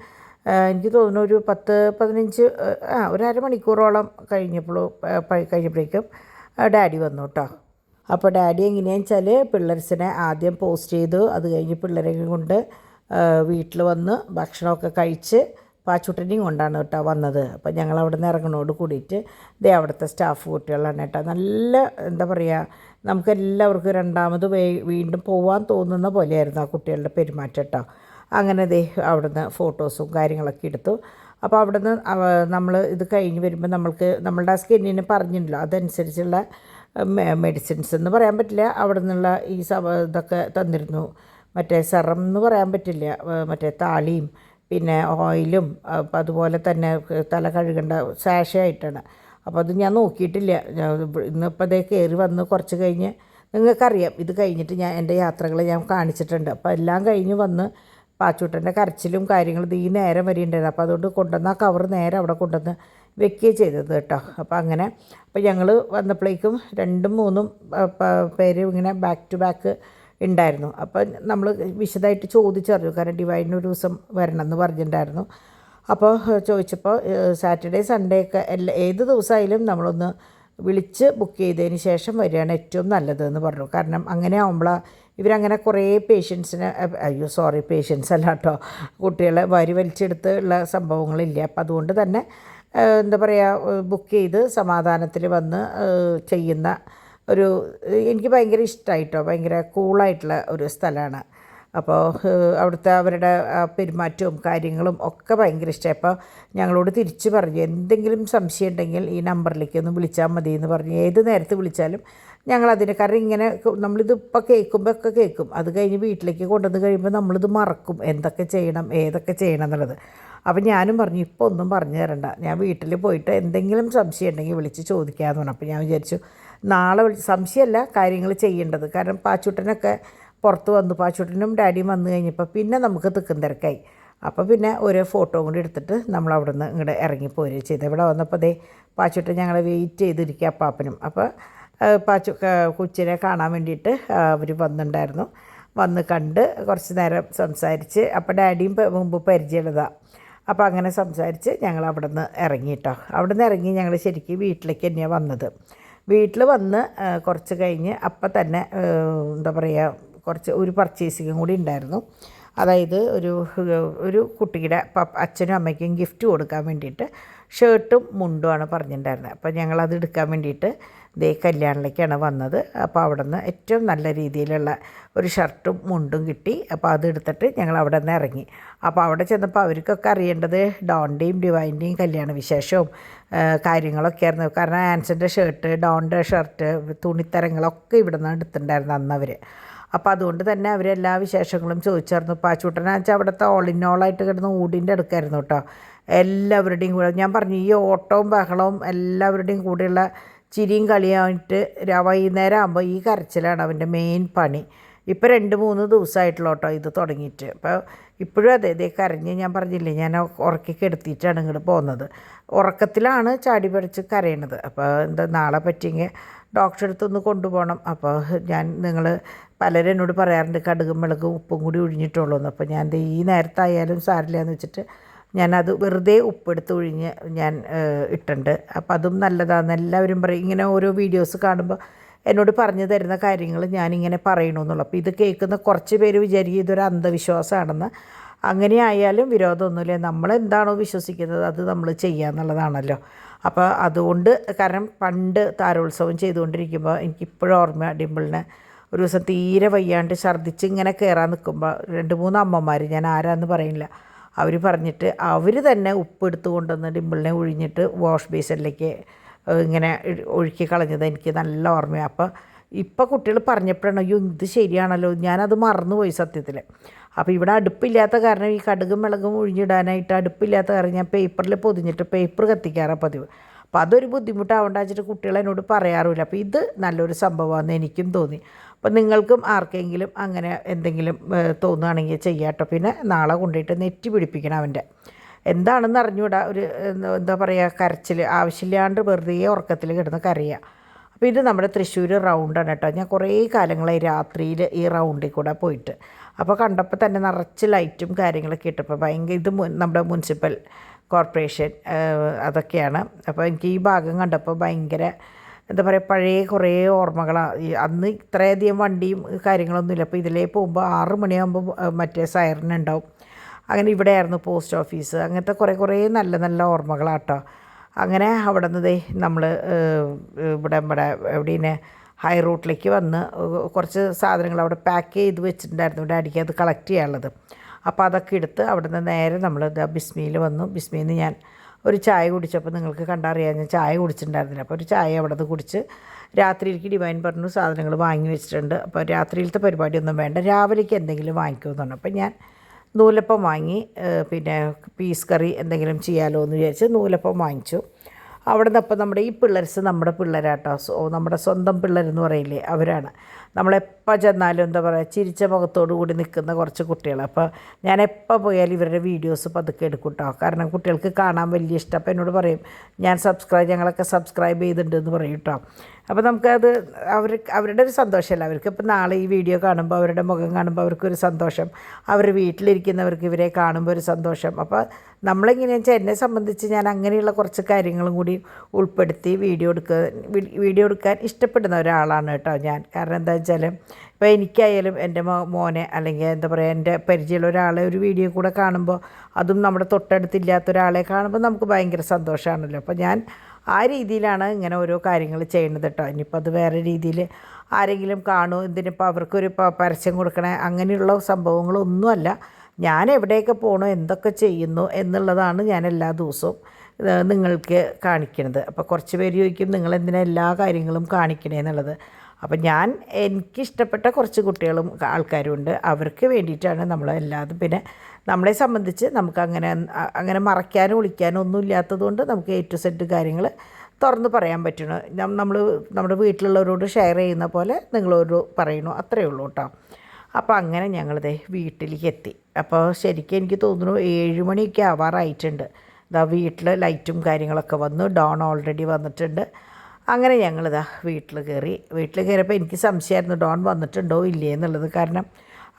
എനിക്ക് തോന്നുന്നു ഒരു 10-15 ഒരു അരമണിക്കൂറോളം കഴിഞ്ഞപ്പോഴേക്കും ഡാഡി വന്നു കേട്ടോ. അപ്പോൾ ഡാഡി എങ്ങനെയാണെന്ന് വെച്ചാൽ പിള്ളേർസിനെ ആദ്യം പോസ്റ്റ് ചെയ്തു. അത് കഴിഞ്ഞ് പിള്ളേരെ കൊണ്ട് വീട്ടിൽ വന്ന് ഭക്ഷണമൊക്കെ കഴിച്ച് പാച്ചുട്ടനെയും കൊണ്ടാണ് കേട്ടോ വന്നത്. അപ്പോൾ ഞങ്ങൾ അവിടെ നിന്ന് ഇറങ്ങണോട് കൂടിയിട്ട് ദേ അവിടുത്തെ സ്റ്റാഫ് കുട്ടികളാണ് കേട്ടോ. നല്ല എന്താ പറയുക, നമുക്കെല്ലാവർക്കും രണ്ടാമത് വീണ്ടും പോകാൻ തോന്നുന്ന പോലെയായിരുന്നു ആ കുട്ടികളുടെ പെരുമാറ്റം കേട്ടോ. അങ്ങനെ ദേ അവിടുന്ന് ഫോട്ടോസും കാര്യങ്ങളൊക്കെ എടുത്തു. അപ്പോൾ അവിടുന്ന് നമ്മൾ ഇത് കഴിഞ്ഞ് വരുമ്പോൾ നമ്മളുടെ ആ സ്കിന്നിന് പറഞ്ഞിട്ടുണ്ടല്ലോ അതനുസരിച്ചുള്ള മെഡിസിൻസ് എന്ന് പറയാൻ പറ്റില്ല, അവിടെ നിന്നുള്ള ഈ ഇതൊക്കെ തന്നിരുന്നു. മറ്റേ സെറം എന്ന് പറയാൻ പറ്റില്ല, മറ്റേ താളിയും പിന്നെ ഓയിലും അതുപോലെ തന്നെ തല കഴുകേണ്ട സാഷയായിട്ടാണ്. അപ്പോൾ അത് ഞാൻ നോക്കിയിട്ടില്ല. ഇന്നിപ്പോൾ അതേ കയറി വന്ന് കുറച്ച് കഴിഞ്ഞ് നിങ്ങൾക്കറിയാം ഇത് കഴിഞ്ഞിട്ട് ഞാൻ എൻ്റെ യാത്രകൾ ഞാൻ കാണിച്ചിട്ടുണ്ട്. അപ്പോൾ എല്ലാം കഴിഞ്ഞ് വന്ന് പാച്ചൂട്ടൻ്റെ കരച്ചിലും കാര്യങ്ങളും ഈ നേരം വരെ ഉണ്ടായിരുന്നു. അപ്പോൾ അതുകൊണ്ട് കൊണ്ടുവന്ന ആ കവർ നേരെ അവിടെ കൊണ്ടുവന്ന് വെക്കുകയും ചെയ്തത് കേട്ടോ. അപ്പോൾ അങ്ങനെ അപ്പോൾ ഞങ്ങൾ വന്നപ്പോഴേക്കും 2-3 പേര് ഇങ്ങനെ ബാക്ക് ടു ബാക്ക് ഉണ്ടായിരുന്നു. അപ്പോൾ നമ്മൾ വിശദമായിട്ട് ചോദിച്ചറിഞ്ഞു, കാരണം ഡിവൈനൊരു ദിവസം വരണം എന്ന് പറഞ്ഞിട്ടുണ്ടായിരുന്നു. അപ്പോൾ ചോദിച്ചപ്പോൾ സാറ്റർഡേ സൺഡേ ഒക്കെ ഏത് ദിവസമായാലും നമ്മളൊന്ന് വിളിച്ച് ബുക്ക് ചെയ്തതിന് ശേഷം വരികയാണ് ഏറ്റവും നല്ലതെന്ന് പറഞ്ഞു. കാരണം അങ്ങനെ ആകുമ്പോഴാണ് ഇവരങ്ങനെ കുറേ പേഷ്യൻസിനെ പേഷ്യൻസ് അല്ല കേട്ടോ, കുട്ടികളെ വലിച്ചെടുത്ത് ഉള്ള സംഭവങ്ങളില്ല. അപ്പം അതുകൊണ്ട് തന്നെ എന്താ പറയുക, ബുക്ക് ചെയ്ത് സമാധാനത്തിൽ വന്ന് ചെയ്യുന്ന എനിക്ക് ഭയങ്കര ഇഷ്ടമായിട്ടോ. ഭയങ്കര കൂളായിട്ടുള്ള ഒരു സ്ഥലമാണ്. അപ്പോൾ അവിടുത്തെ അവരുടെ പെരുമാറ്റവും കാര്യങ്ങളും ഒക്കെ ഭയങ്കര ഇഷ്ടമായി. അപ്പോൾ ഞങ്ങളോട് തിരിച്ച് പറഞ്ഞു എന്തെങ്കിലും സംശയം ഉണ്ടെങ്കിൽ ഈ നമ്പറിലേക്ക് ഒന്ന് വിളിച്ചാൽ മതി എന്ന് പറഞ്ഞു. ഏത് നേരത്ത് വിളിച്ചാലും ഞങ്ങളതിന്, കാരണം ഇങ്ങനെ നമ്മളിത് ഇപ്പോൾ കേൾക്കുമ്പോൾ കേൾക്കും, അത് കഴിഞ്ഞ് വീട്ടിലേക്ക് കൊണ്ടുവന്ന് കഴിയുമ്പോൾ നമ്മളിത് മറക്കും എന്തൊക്കെ ചെയ്യണം ഏതൊക്കെ ചെയ്യണം എന്നുള്ളത്. അപ്പം ഞാനും പറഞ്ഞു ഇപ്പോൾ ഒന്നും പറഞ്ഞു തരണ്ട, ഞാൻ വീട്ടിൽ പോയിട്ട് എന്തെങ്കിലും സംശയം ഉണ്ടെങ്കിൽ വിളിച്ച് ചോദിക്കാമെന്ന് പറഞ്ഞു. അപ്പോൾ ഞാൻ വിചാരിച്ചു നാളെ സംശയമല്ല കാര്യങ്ങൾ ചെയ്യേണ്ടത്. കാരണം പാച്ചൂട്ടനൊക്കെ പുറത്ത് വന്നു, പാച്ചൂട്ടനും ഡാഡിയും വന്നു കഴിഞ്ഞപ്പോൾ പിന്നെ നമുക്ക് തിക്കും തിരക്കായി. അപ്പോൾ പിന്നെ ഒരു ഫോട്ടോ കൂടി എടുത്തിട്ട് നമ്മൾ അവിടെ നിന്ന് ഇങ്ങോട്ട് ഇറങ്ങിപ്പോരുകയും ചെയ്തു. ഇവിടെ വന്നപ്പോൾ ദേ പാച്ചൂട്ടൻ ഞങ്ങളെ വെയിറ്റ് ചെയ്തിരിക്കുക അപ്പാപ്പനും. അപ്പോൾ കൊച്ചിനെ കാണാൻ വേണ്ടിയിട്ട് അവർ വന്നിട്ടുണ്ടായിരുന്നു. വന്ന് കണ്ട് കുറച്ച് നേരം സംസാരിച്ച്, അപ്പോൾ ഡാഡിയും മുമ്പ് പരിചയമുള്ളതാണ്. അപ്പോൾ അങ്ങനെ സംസാരിച്ച് ഞങ്ങൾ അവിടെ നിന്ന് ഇറങ്ങി കേട്ടോ. അവിടെ നിന്ന് ഇറങ്ങി ഞങ്ങൾ ശരിക്കും വീട്ടിലേക്ക് തന്നെയാണ് വന്നത്. വീട്ടിൽ വന്ന് കുറച്ച് കഴിഞ്ഞ് അപ്പം തന്നെ എന്താ പറയുക, ഒരു പർച്ചേസിങ്ങും കൂടി ഉണ്ടായിരുന്നു. അതായത് ഒരു കുട്ടിയുടെ അച്ഛനും അമ്മയ്ക്കും ഗിഫ്റ്റ് കൊടുക്കാൻ വേണ്ടിയിട്ട് ഷർട്ടും മുണ്ടുമാണ് പറഞ്ഞിട്ടുണ്ടായിരുന്നത്. അപ്പോൾ ഞങ്ങളത് എടുക്കാൻ വേണ്ടിയിട്ട് ദേ കല്യാണിലേക്കാണ് വന്നത്. അപ്പോൾ അവിടെ നിന്ന് ഏറ്റവും നല്ല രീതിയിലുള്ള ഒരു ഷർട്ടും മുണ്ടും കിട്ടി. അപ്പോൾ അത് എടുത്തിട്ട് ഞങ്ങൾ അവിടെ നിന്ന് ഇറങ്ങി. അപ്പോൾ അവിടെ ചെന്നപ്പോൾ അവർക്കൊക്കെ അറിയേണ്ടത് ഡോണിൻ്റെയും ഡിവൈൻ്റെയും കല്യാണ വിശേഷവും കാര്യങ്ങളൊക്കെ ആയിരുന്നു. കാരണം ആൻസൻ്റെ ഷർട്ട്, ഡോണിൻ്റെ ഷർട്ട്, തുണിത്തരങ്ങളൊക്കെ ഇവിടെ നിന്ന് എടുത്തിട്ടുണ്ടായിരുന്നു അന്നവർ. അപ്പോൾ അതുകൊണ്ട് തന്നെ അവരെല്ലാ വിശേഷങ്ങളും ചോദിച്ചായിരുന്നു. പാച്ചൂട്ടനാച്ചാൽ അവിടുത്തെ ഓൾ ഇൻ ഓളായിട്ട് കിടന്ന് ഊടിൻ്റെ അടുക്കായിരുന്നു കേട്ടോ. എല്ലാവരുടെയും കൂടെ ഞാൻ പറഞ്ഞു, ഈ ഓട്ടവും ബഹളവും എല്ലാവരുടെയും കൂടെയുള്ള ചിരിയും കളിയായിട്ട് വൈകുന്നേരം ആകുമ്പോൾ ഈ കരച്ചിലാണ് അവൻ്റെ മെയിൻ പണി. ഇപ്പോൾ 2-3 ദിവസമായിട്ടുള്ള കേട്ടോ ഇത് തുടങ്ങിയിട്ട്. അപ്പോൾ ഇപ്പോഴും അതേ കരഞ്ഞ്, ഞാൻ പറഞ്ഞില്ലേ ഞാൻ ഉറക്കി കെടുത്തിയിട്ടാണ് ഇങ്ങോട്ട് പോകുന്നത്. ഉറക്കത്തിലാണ് ചാടി പടിച്ച് കരയണത്. അപ്പോൾ എന്താ നാളെ പറ്റിയെങ്കിൽ ഡോക്ടറെ അടുത്തൊന്ന് കൊണ്ടുപോകണം. അപ്പോൾ നിങ്ങൾ പലരും എന്നോട് പറയാറുണ്ട് കടുകും മുളകും ഉപ്പും കൂടി ഒഴിഞ്ഞിട്ടുള്ളൂന്ന്. അപ്പോൾ ഞാൻ ഈ നേരത്തായാലും സാരില്ല എന്ന് വെച്ചിട്ട് ഞാനത് വെറുതെ ഉപ്പെടുത്ത് ഒഴിഞ്ഞ് ഞാൻ ഇട്ടുണ്ട്. അപ്പോൾ അതും നല്ലതാണെന്ന് എല്ലാവരും പറയും. ഇങ്ങനെ ഓരോ വീഡിയോസ് കാണുമ്പോൾ എന്നോട് പറഞ്ഞു തരുന്ന കാര്യങ്ങൾ ഞാനിങ്ങനെ പറയണമെന്നുള്ളൂ. അപ്പോൾ ഇത് കേൾക്കുന്ന കുറച്ച് പേര് വിചാരിക്കും ഇതൊരു അന്ധവിശ്വാസമാണെന്ന്. അങ്ങനെ ആയാലും വിരോധമൊന്നുമില്ല. നമ്മളെന്താണോ വിശ്വസിക്കുന്നത് അത് നമ്മൾ ചെയ്യുക എന്നുള്ളതാണല്ലോ. അപ്പോൾ അതുകൊണ്ട് കാരണം പണ്ട് താരോത്സവം ചെയ്തുകൊണ്ടിരിക്കുമ്പോൾ എനിക്കിപ്പോഴും ഓർമ്മ ഡിമ്പിളിനെ ഒരു ദിവസം തീരെ വയ്യാണ്ട് ഛർദ്ദിച്ച് ഇങ്ങനെ കയറാൻ നിൽക്കുമ്പോൾ 2-3 അമ്മമാർ, ഞാൻ ആരാന്ന് പറയില്ല, അവർ പറഞ്ഞിട്ട് അവർ തന്നെ ഉപ്പെടുത്ത് കൊണ്ടുവന്ന് ഡിമ്പിളിനെ ഒഴിഞ്ഞിട്ട് വാഷ് ബേസിനിലേക്ക് ഇങ്ങനെ ഒഴുക്കി കളഞ്ഞത് എനിക്ക് നല്ല ഓർമ്മയാണ്. ഇപ്പോൾ കുട്ടികൾ പറഞ്ഞപ്പോഴാണ് അയ്യോ ഇത് ശരിയാണല്ലോ, ഞാനത് മറന്നുപോയി സത്യത്തിൽ. അപ്പോൾ ഇവിടെ അടുപ്പില്ലാത്ത കാരണം ഈ കടുകും മുളകും ഒഴിഞ്ഞിടാനായിട്ട് അടുപ്പില്ലാത്ത കാരണം ഞാൻ പേപ്പറിൽ പൊതിഞ്ഞിട്ട് പേപ്പർ കത്തിക്കാറാണ് പതിവ്. അപ്പോൾ അതൊരു ബുദ്ധിമുട്ടാവേണ്ട വെച്ചിട്ട് കുട്ടികൾ എന്നോട് പറയാറുമില്ല. അപ്പോൾ ഇത് നല്ലൊരു സംഭവമാണെന്ന് എനിക്കും തോന്നി. അപ്പോൾ നിങ്ങൾക്കും ആർക്കെങ്കിലും അങ്ങനെ എന്തെങ്കിലും തോന്നുകയാണെങ്കിൽ ചെയ്യാട്ടോ. പിന്നെ നാളെ കൊണ്ടുപോയിട്ട് നെറ്റി പിടിപ്പിക്കണം അവൻ്റെ. എന്താണെന്ന് അറിഞ്ഞുകൂടാ, ഒരു എന്താ പറയുക കരച്ചിൽ, ആവശ്യമില്ലാണ്ട് വെറുതെ ഉറക്കത്തിൽ കിടന്ന് കരയുക. അപ്പോൾ ഇത് നമ്മുടെ തൃശ്ശൂർ റൗണ്ടാണ് കേട്ടോ. ഞാൻ കുറേ കാലങ്ങളായി രാത്രിയിൽ ഈ റൗണ്ടിൽ കൂടെ പോയിട്ട്. അപ്പോൾ കണ്ടപ്പോൾ തന്നെ നിറച്ച് ലൈറ്റും കാര്യങ്ങളൊക്കെ ഇട്ടപ്പോൾ ഭയങ്കര ഇത് നമ്മുടെ മുനിസിപ്പൽ കോർപ്പറേഷൻ അതൊക്കെയാണ്. അപ്പോൾ എനിക്ക് ഈ ഭാഗം കണ്ടപ്പോൾ ഭയങ്കര എന്താ പറയുക പഴയ കുറേ ഓർമ്മകളാണ്. അന്ന് ഇത്രയധികം വണ്ടിയും കാര്യങ്ങളൊന്നുമില്ല. അപ്പോൾ ഇതിലേ പോകുമ്പോൾ 6 മണിയാകുമ്പോൾ മറ്റേ സൈറനുണ്ടാവും. അങ്ങനെ ഇവിടെയായിരുന്നു പോസ്റ്റ് ഓഫീസ്. അങ്ങനത്തെ കുറേ നല്ല നല്ല ഓർമ്മകളാട്ടോ. അങ്ങനെ അവിടെ നിന്ന് നമ്മൾ ഇവിടെ എവിടെയാണ് ഹൈ റൂട്ടിലേക്ക് വന്ന് കുറച്ച് സാധനങ്ങൾ അവിടെ പാക്ക് ചെയ്ത് വെച്ചിട്ടുണ്ടായിരുന്നു ഡാഡിക്ക് അത് കളക്ട് ചെയ്യാനുള്ളത്. അപ്പോൾ അതൊക്കെ എടുത്ത് അവിടെ നിന്ന് നേരെ നമ്മൾ ബിസ്മിയിൽ വന്നു. ബിസ്മിയിൽ നിന്ന് ഞാൻ ഒരു ചായ കുടിച്ചപ്പോൾ നിങ്ങൾക്ക് കണ്ടറിയാം ഞാൻ ചായ കുടിച്ചിട്ടുണ്ടായിരുന്നില്ല. അപ്പോൾ ഒരു ചായ അവിടെ നിന്ന് കുടിച്ച് രാത്രിയിലേക്ക് ഡിവൈൻ പറഞ്ഞു സാധനങ്ങൾ വാങ്ങി വെച്ചിട്ടുണ്ട്. അപ്പോൾ രാത്രിയിലത്തെ പരിപാടിയൊന്നും വേണ്ട, രാവിലേക്ക് എന്തെങ്കിലും വാങ്ങിക്കുമെന്ന് പറഞ്ഞു. അപ്പോൾ ഞാൻ നൂലപ്പം വാങ്ങി, പിന്നെ പീസ് കറി എന്തെങ്കിലും ചെയ്യാമല്ലോ എന്ന് വിചാരിച്ച് നൂലപ്പം വാങ്ങിച്ചു. അവിടെ നിന്ന് അപ്പോൾ നമ്മുടെ ഈ പിള്ളേർസ് നമ്മുടെ പിള്ളേരാട്ടോ, നമ്മുടെ സ്വന്തം പിള്ളേരെന്ന് പറയില്ലേ അവരാണ്. നമ്മളെപ്പോൾ ചെന്നാലും എന്താ പറയുക ചിരിച്ച മുഖത്തോടു കൂടി നിൽക്കുന്ന കുറച്ച് കുട്ടികൾ. അപ്പോൾ ഞാൻ എപ്പോൾ പോയാലും ഇവരുടെ വീഡിയോസ് പതുക്കെ എടുക്കും കേട്ടോ. കാരണം കുട്ടികൾക്ക് കാണാൻ വലിയ ഇഷ്ടം. അപ്പോൾ എന്നോട് പറയും ഞങ്ങളൊക്കെ സബ്സ്ക്രൈബ് ചെയ്തിട്ടുണ്ടെന്ന് പറയും കേട്ടോ. അപ്പോൾ നമുക്കത് അവരുടെ ഒരു സന്തോഷമല്ല. അവർക്കിപ്പോൾ നാളെ ഈ വീഡിയോ കാണുമ്പോൾ അവരുടെ മുഖം കാണുമ്പോൾ അവർക്കൊരു സന്തോഷം, അവർ വീട്ടിലിരിക്കുന്നവർക്ക് ഇവരെ കാണുമ്പോൾ ഒരു സന്തോഷം. അപ്പോൾ നമ്മളിങ്ങനെയാണെന്ന് വെച്ചാൽ എന്നെ സംബന്ധിച്ച് ഞാൻ അങ്ങനെയുള്ള കുറച്ച് കാര്യങ്ങളും കൂടി ഉൾപ്പെടുത്തി വീഡിയോ എടുക്കാൻ ഇഷ്ടപ്പെടുന്ന ഒരാളാണ് കേട്ടോ ഞാൻ. കാരണം എന്താ വെച്ചാൽ ഇപ്പോൾ എനിക്കായാലും എൻ്റെ മോനെ അല്ലെങ്കിൽ എന്താ പറയുക എൻ്റെ പരിചയമുള്ള ഒരാളെ ഒരു വീഡിയോ കൂടെ കാണുമ്പോൾ, അതും നമ്മുടെ തൊട്ടടുത്തില്ലാത്ത ഒരാളെ കാണുമ്പോൾ നമുക്ക് ഭയങ്കര സന്തോഷമാണല്ലോ. അപ്പോൾ ഞാൻ ആ രീതിയിലാണ് ഇങ്ങനെ ഓരോ കാര്യങ്ങൾ ചെയ്യുന്നത് കേട്ടോ. ഇനിയിപ്പോൾ അത് വേറെ രീതിയിൽ ആരെങ്കിലും കാണും, എന്തിനിപ്പോൾ അവർക്കൊരു പരസ്യം കൊടുക്കണേ അങ്ങനെയുള്ള സംഭവങ്ങളൊന്നുമല്ല. ഞാൻ എവിടെയൊക്കെ പോകണോ എന്തൊക്കെ ചെയ്യുന്നു എന്നുള്ളതാണ് ഞാൻ എല്ലാ ദിവസവും നിങ്ങൾക്ക് കാണിക്കുന്നത്. അപ്പോൾ കുറച്ച് പേര് ചോദിക്കും നിങ്ങളെന്തിനാ എല്ലാ കാര്യങ്ങളും കാണിക്കണേ എന്നുള്ളത്. അപ്പം എനിക്കിഷ്ടപ്പെട്ട കുറച്ച് കുട്ടികളും ആൾക്കാരും ഉണ്ട്, അവർക്ക് വേണ്ടിയിട്ടാണ് നമ്മളെല്ലാതും. പിന്നെ നമ്മളെ സംബന്ധിച്ച് നമുക്ക് അങ്ങനെ മറയ്ക്കാനോ ഒളിക്കാനോ ഒന്നും ഇല്ലാത്തതുകൊണ്ട് നമുക്ക് A to Z കാര്യങ്ങൾ തുറന്ന് പറയാൻ പറ്റണം. നമ്മുടെ വീട്ടിലുള്ളവരോട് ഷെയർ ചെയ്യുന്ന പോലെ നിങ്ങളോട് പറയണു, അത്രയേ ഉള്ളൂ കേട്ടോ. അപ്പോൾ അങ്ങനെ ഞങ്ങളിതേ വീട്ടിലേക്ക് എത്തി. അപ്പോൾ ശരിക്കും എനിക്ക് തോന്നുന്നു 7 മണിയൊക്കെ ആവാറായിട്ടുണ്ട്. ഇതാ വീട്ടിൽ ലൈറ്റും കാര്യങ്ങളൊക്കെ വന്നു, ഡോൺ ഓൾറെഡി വന്നിട്ടുണ്ട്. അങ്ങനെ ഞങ്ങളിതാ വീട്ടിൽ കയറിയപ്പോൾ എനിക്ക് സംശയമായിരുന്നു ഡോൺ വന്നിട്ടുണ്ടോ ഇല്ലേ എന്നുള്ളത്. കാരണം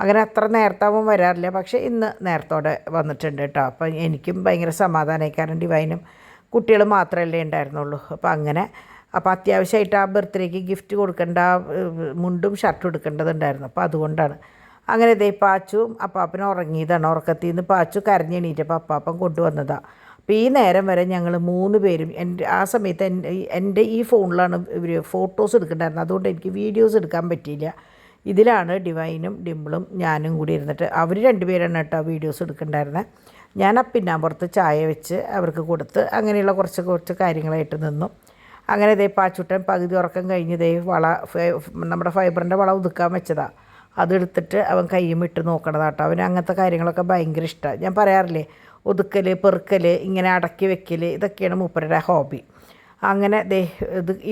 അങ്ങനെ അത്ര നേരത്താവും വരാറില്ല, പക്ഷേ ഇന്ന് നേരത്തോടെ വന്നിട്ടുണ്ട് കേട്ടോ. അപ്പം എനിക്കും ഭയങ്കര സമാധാനമായി, കാരണം ഡിവൈനും കുട്ടികൾ മാത്രമല്ലേ ഉണ്ടായിരുന്നുള്ളൂ. അപ്പോൾ അത്യാവശ്യമായിട്ട് ആ ബർത്ത്ഡേക്ക് ഗിഫ്റ്റ് കൊടുക്കേണ്ട മുണ്ടും ഷർട്ടും എടുക്കേണ്ടതുണ്ടായിരുന്നു. അപ്പോൾ അതുകൊണ്ടാണ്. അങ്ങനെ ഇതേ പാച്ചും അപ്പാപ്പനും ഉറങ്ങിയതാണ്. ഉറക്കത്തിൽ നിന്ന് പാച്ചു കരഞ്ഞെണീറ്റപ്പോൾ അപ്പാപ്പൻ കൊണ്ടുവന്നതാണ്. അപ്പോൾ ഈ നേരം വരെ ഞങ്ങൾ 3 പേരും ആ സമയത്ത് എൻ്റെ ഈ ഫോണിലാണ് ഇവർ ഫോട്ടോസ് എടുക്കേണ്ടായിരുന്നത്. അതുകൊണ്ട് എനിക്ക് വീഡിയോസ് എടുക്കാൻ പറ്റിയില്ല. ഇതിലാണ് ഡിവൈനും ഡിമ്പിളും ഞാനും കൂടി ഇരുന്നിട്ട് അവർ 2 പേരാണ് കേട്ടോ വീഡിയോസ് എടുക്കേണ്ടായിരുന്നത്. ഞാൻ പിന്നാമ്പുറത്ത് ചായ വെച്ച് അവർക്ക് കൊടുത്ത് അങ്ങനെയുള്ള കുറച്ച് കാര്യങ്ങളായിട്ട് നിന്നു. അങ്ങനെ ഇതേ പാച്ചുട്ടൻ പകുതി ഉറക്കം കഴിഞ്ഞ് ഇതേ നമ്മുടെ ഫൈബറിൻ്റെ വള ഉതുക്കാൻ വെച്ചതാണ്. അതെടുത്തിട്ട് അവൻ കയ്യും ഇട്ട് നോക്കണതാട്ടോ. അവന് അങ്ങനത്തെ കാര്യങ്ങളൊക്കെ ഭയങ്കര ഇഷ്ടമാണ്. ഞാൻ പറയാറില്ലേ ഒതുക്കൽ പെറുക്കൽ ഇങ്ങനെ അടക്കി വെക്കൽ ഇതൊക്കെയാണ് മൂപ്പരുടെ ഹോബി. അങ്ങനെ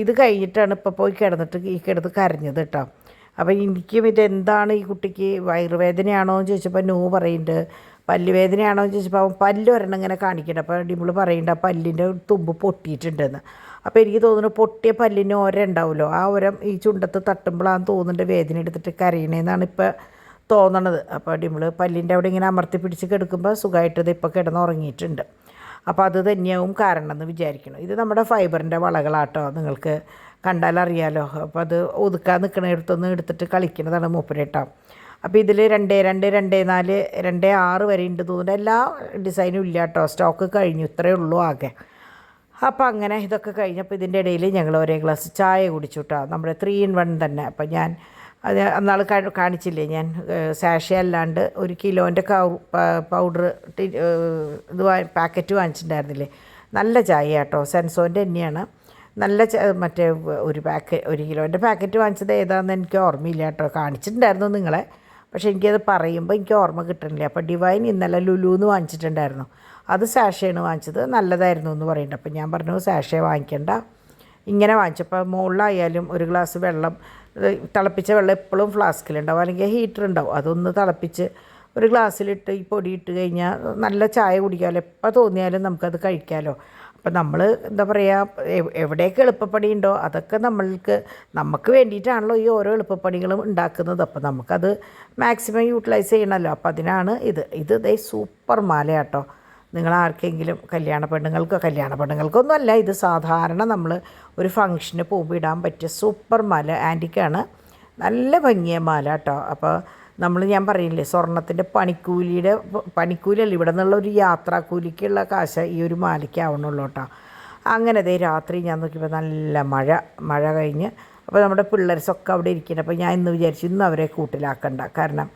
ഇത് കഴിഞ്ഞിട്ടാണ് ഇപ്പോൾ പോയി കിടന്നിട്ട് കരഞ്ഞത് കേട്ടോ. അപ്പോൾ എനിക്കും ഇതെന്താണ് ഈ കുട്ടിക്ക് വയറുവേദനയാണോ എന്ന് ചോദിച്ചപ്പോൾ നോ പറയുന്നുണ്ട്. പല്ല് വേദനയാണോ എന്ന് ചോദിച്ചപ്പോൾ അവൻ പല്ല് ഒരെണ്ണം ഇങ്ങനെ കാണിക്കുന്നുണ്ട്. അപ്പോൾ ഡിമ്പിൾ പറയുന്നുണ്ട് ആ പല്ലിൻ്റെ തുമ്പ് പൊട്ടിയിട്ടുണ്ടെന്ന്. അപ്പോൾ എനിക്ക് തോന്നുന്നു പൊട്ടിയ പല്ലിന് ഒര ഉണ്ടാവുമല്ലോ, ആ ഒരം ഈ ചുണ്ടത്ത് തട്ടുമ്പോഴാണ് തോന്നുന്നുണ്ട് വേദന എടുത്തിട്ട് കരയണേന്നാണ് ഇപ്പോൾ തോന്നണത്. അപ്പോൾ ഡിമ്പിൾ പല്ലിൻ്റെ അവിടെ ഇങ്ങനെ അമർത്തി പിടിച്ച് കിടക്കുമ്പോൾ സുഖമായിട്ട് ഇത് ഇപ്പോൾ കിടന്നുറങ്ങിയിട്ടുണ്ട്. അപ്പോൾ അത് തന്നെയാവും കാരണം എന്ന് വിചാരിക്കണം. ഇത് നമ്മുടെ ഫൈബറിൻ്റെ വളകളാട്ടോ, നിങ്ങൾക്ക് കണ്ടാലറിയാലോ. അപ്പോൾ അത് ഒതുക്കാൻ നിൽക്കണയിടത്തൊന്ന് എടുത്തിട്ട് കളിക്കുന്നതാണ് മൂപ്പരേട്ടോ. അപ്പോൾ ഇതിൽ 2, 2, 2, 4, 2, 6 വരെ ഉണ്ട് തോന്നുന്നുണ്ട്. എല്ലാ ഡിസൈനും ഇല്ല കേട്ടോ, സ്റ്റോക്ക് കഴിഞ്ഞു, ഇത്രയേ ഉള്ളൂ ആകെ. അപ്പോൾ അങ്ങനെ ഇതൊക്കെ കഴിഞ്ഞപ്പോൾ ഇതിൻ്റെ ഇടയിൽ ഞങ്ങൾ ഒരേ ഗ്ലാസ് ചായ കുടിച്ചു കേട്ടോ, നമ്മുടെ 3 in 1 തന്നെ. അപ്പോൾ ഞാൻ അത് അന്നാൾ കാണിച്ചില്ലേ, ഞാൻ സാഷ അല്ലാണ്ട് 1 കിലോൻ്റെ പൗഡർ ഇത് പാക്കറ്റ് വാങ്ങിച്ചിട്ടുണ്ടായിരുന്നില്ലേ, നല്ല ചായ കേട്ടോ, സെൻസോൻ്റെ തന്നെയാണ്. നല്ല മറ്റേ 1 കിലോൻ്റെ പാക്കറ്റ് വാങ്ങിച്ചത് ഏതാണെന്ന് എനിക്ക് ഓർമ്മയില്ല കേട്ടോ, കാണിച്ചിട്ടുണ്ടായിരുന്നു നിങ്ങളെ, പക്ഷേ എനിക്കത് പറയുമ്പോൾ എനിക്ക് ഓർമ്മ കിട്ടണില്ല. അപ്പോൾ ഡിവൈൻ ഇന്നലെ ലുലുന്ന് വാങ്ങിച്ചിട്ടുണ്ടായിരുന്നു, അത് സാഷയാണ് വാങ്ങിച്ചത്, നല്ലതായിരുന്നു എന്ന് പറയുന്നുണ്ട്. അപ്പോൾ ഞാൻ പറഞ്ഞു സാഷയെ വാങ്ങിക്കണ്ട, ഇങ്ങനെ വാങ്ങിച്ചപ്പോൾ മുകളിലായാലും 1 ഗ്ലാസ് വെള്ളം, തിളപ്പിച്ച വെള്ളം എപ്പോഴും ഫ്ലാസ്കിലുണ്ടാവും, അല്ലെങ്കിൽ ഹീറ്റർ ഉണ്ടാവും, അതൊന്ന് തിളപ്പിച്ച് 1 ഗ്ലാസ്സിലിട്ട് ഈ പൊടി ഇട്ട് കഴിഞ്ഞാൽ നല്ല ചായ കുടിക്കാമല്ലോ, എപ്പോൾ തോന്നിയാലും നമുക്കത് കഴിക്കാമല്ലോ. അപ്പം നമ്മൾ എന്താ പറയുക, എവിടെയൊക്കെ എളുപ്പപ്പണി ഉണ്ടോ അതൊക്കെ നമുക്ക് വേണ്ടിയിട്ടാണല്ലോ ഈ ഓരോ എളുപ്പപ്പണികളും ഉണ്ടാക്കുന്നത്. അപ്പം നമുക്കത് മാക്സിമം യൂട്ടിലൈസ് ചെയ്യണമല്ലോ. അപ്പം അതിനാണ് ഇത് സൂപ്പർ മാല കേട്ടോ. നിങ്ങൾ ആർക്കെങ്കിലും കല്യാണ പെണ്ണുങ്ങൾക്കൊന്നും അല്ല, ഇത് സാധാരണ നമ്മൾ ഒരു ഫംഗ്ഷന് പോകുമ്പോൾ ഇടാൻ പറ്റിയ സൂപ്പർ മാല, ആൻറ്റിക്കാണ്, നല്ല ഭംഗിയ മാല കേട്ടോ. അപ്പോൾ ഞാൻ പറയില്ലേ, സ്വർണ്ണത്തിൻ്റെ പണിക്കൂലിയല്ല, ഇവിടെ നിന്നുള്ള ഒരു യാത്രാക്കൂലിക്കുള്ള കാശ് ഈ ഒരു മാലയ്ക്ക് ആവണുള്ളൂ കേട്ടോ. അങ്ങനെ രാത്രി ഞാൻ നോക്കിയപ്പോൾ നല്ല മഴ കഴിഞ്ഞ്, അപ്പോൾ നമ്മുടെ പിള്ളേർസൊക്കെ അവിടെ ഇരിക്കുന്നത്. അപ്പോൾ ഞാൻ ഇന്ന് വിചാരിച്ചു ഇന്ന് അവരെ കൂട്ടിലാക്കണ്ട, കാരണം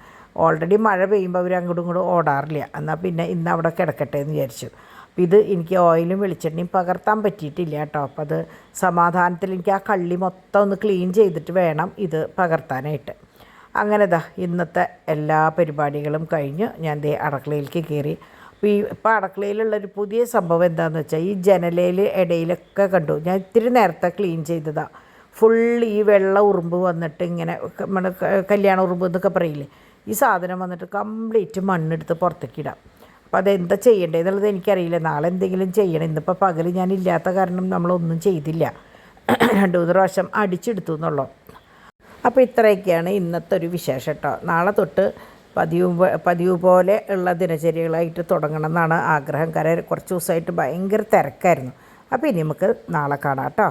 ഓൾറെഡി മഴ പെയ്യുമ്പോൾ അവർ അങ്ങോട്ടും ഇങ്ങോട്ടും ഓടാറില്ല, എന്നാൽ പിന്നെ ഇന്ന് അവിടെ കിടക്കട്ടെ എന്ന് വിചാരിച്ചു. അപ്പോൾ എനിക്ക് ഓയിലും വെളിച്ചെണ്ണയും പകർത്താൻ പറ്റിയിട്ടില്ല കേട്ടോ. അപ്പോൾ അത് സമാധാനത്തിൽ എനിക്ക് ആ കള്ളി മൊത്തം ഒന്ന് ക്ലീൻ ചെയ്തിട്ട് വേണം ഇത് പകർത്താനായിട്ട്. അങ്ങനെ ഇന്നത്തെ എല്ലാ പരിപാടികളും കഴിഞ്ഞ് ഞാൻ അടുക്കളയിലേക്ക് കയറി. അപ്പോൾ ഇപ്പോൾ അടുക്കളയിലുള്ളൊരു പുതിയ സംഭവം എന്താണെന്ന് വെച്ചാൽ, ഈ ജനലയിൽ ഇടയിലൊക്കെ കണ്ടു, ഞാൻ ഇത്തിരി നേരത്തെ ക്ലീൻ ചെയ്തതാണ്. ഫുൾ ഈ വെള്ള ഉറുമ്പ് വന്നിട്ട് ഇങ്ങനെ നമ്മുടെ കല്യാണ ഉറുമ്പ് എന്നൊക്കെ പറയില്ലേ, ഈ സാധനം വന്നിട്ട് കംപ്ലീറ്റ് മണ്ണെടുത്ത് പുറത്തേക്ക് ഇടാം. അപ്പോൾ അതെന്താ ചെയ്യേണ്ടതെന്നുള്ളത് എനിക്കറിയില്ല, നാളെ എന്തെങ്കിലും ചെയ്യണം. ഇന്നിപ്പോൾ പകൽ ഞാനില്ലാത്ത കാരണം നമ്മളൊന്നും ചെയ്തില്ല, 2-3 പ്രാവശ്യം അടിച്ചെടുത്തു എന്നുള്ളൂ. അപ്പോൾ ഇത്രയൊക്കെയാണ് ഇന്നത്തെ ഒരു വിശേഷം കേട്ടോ. നാളെ തൊട്ട് പതിവ് പോലെ ഉള്ള ദിനചര്യകളായിട്ട് തുടങ്ങണം എന്നാണ് ആഗ്രഹം. കാരണം കുറച്ച് ദിവസമായിട്ട് ഭയങ്കര തിരക്കായിരുന്നു. അപ്പോൾ ഇനി നമുക്ക് നാളെ കാണാം കേട്ടോ.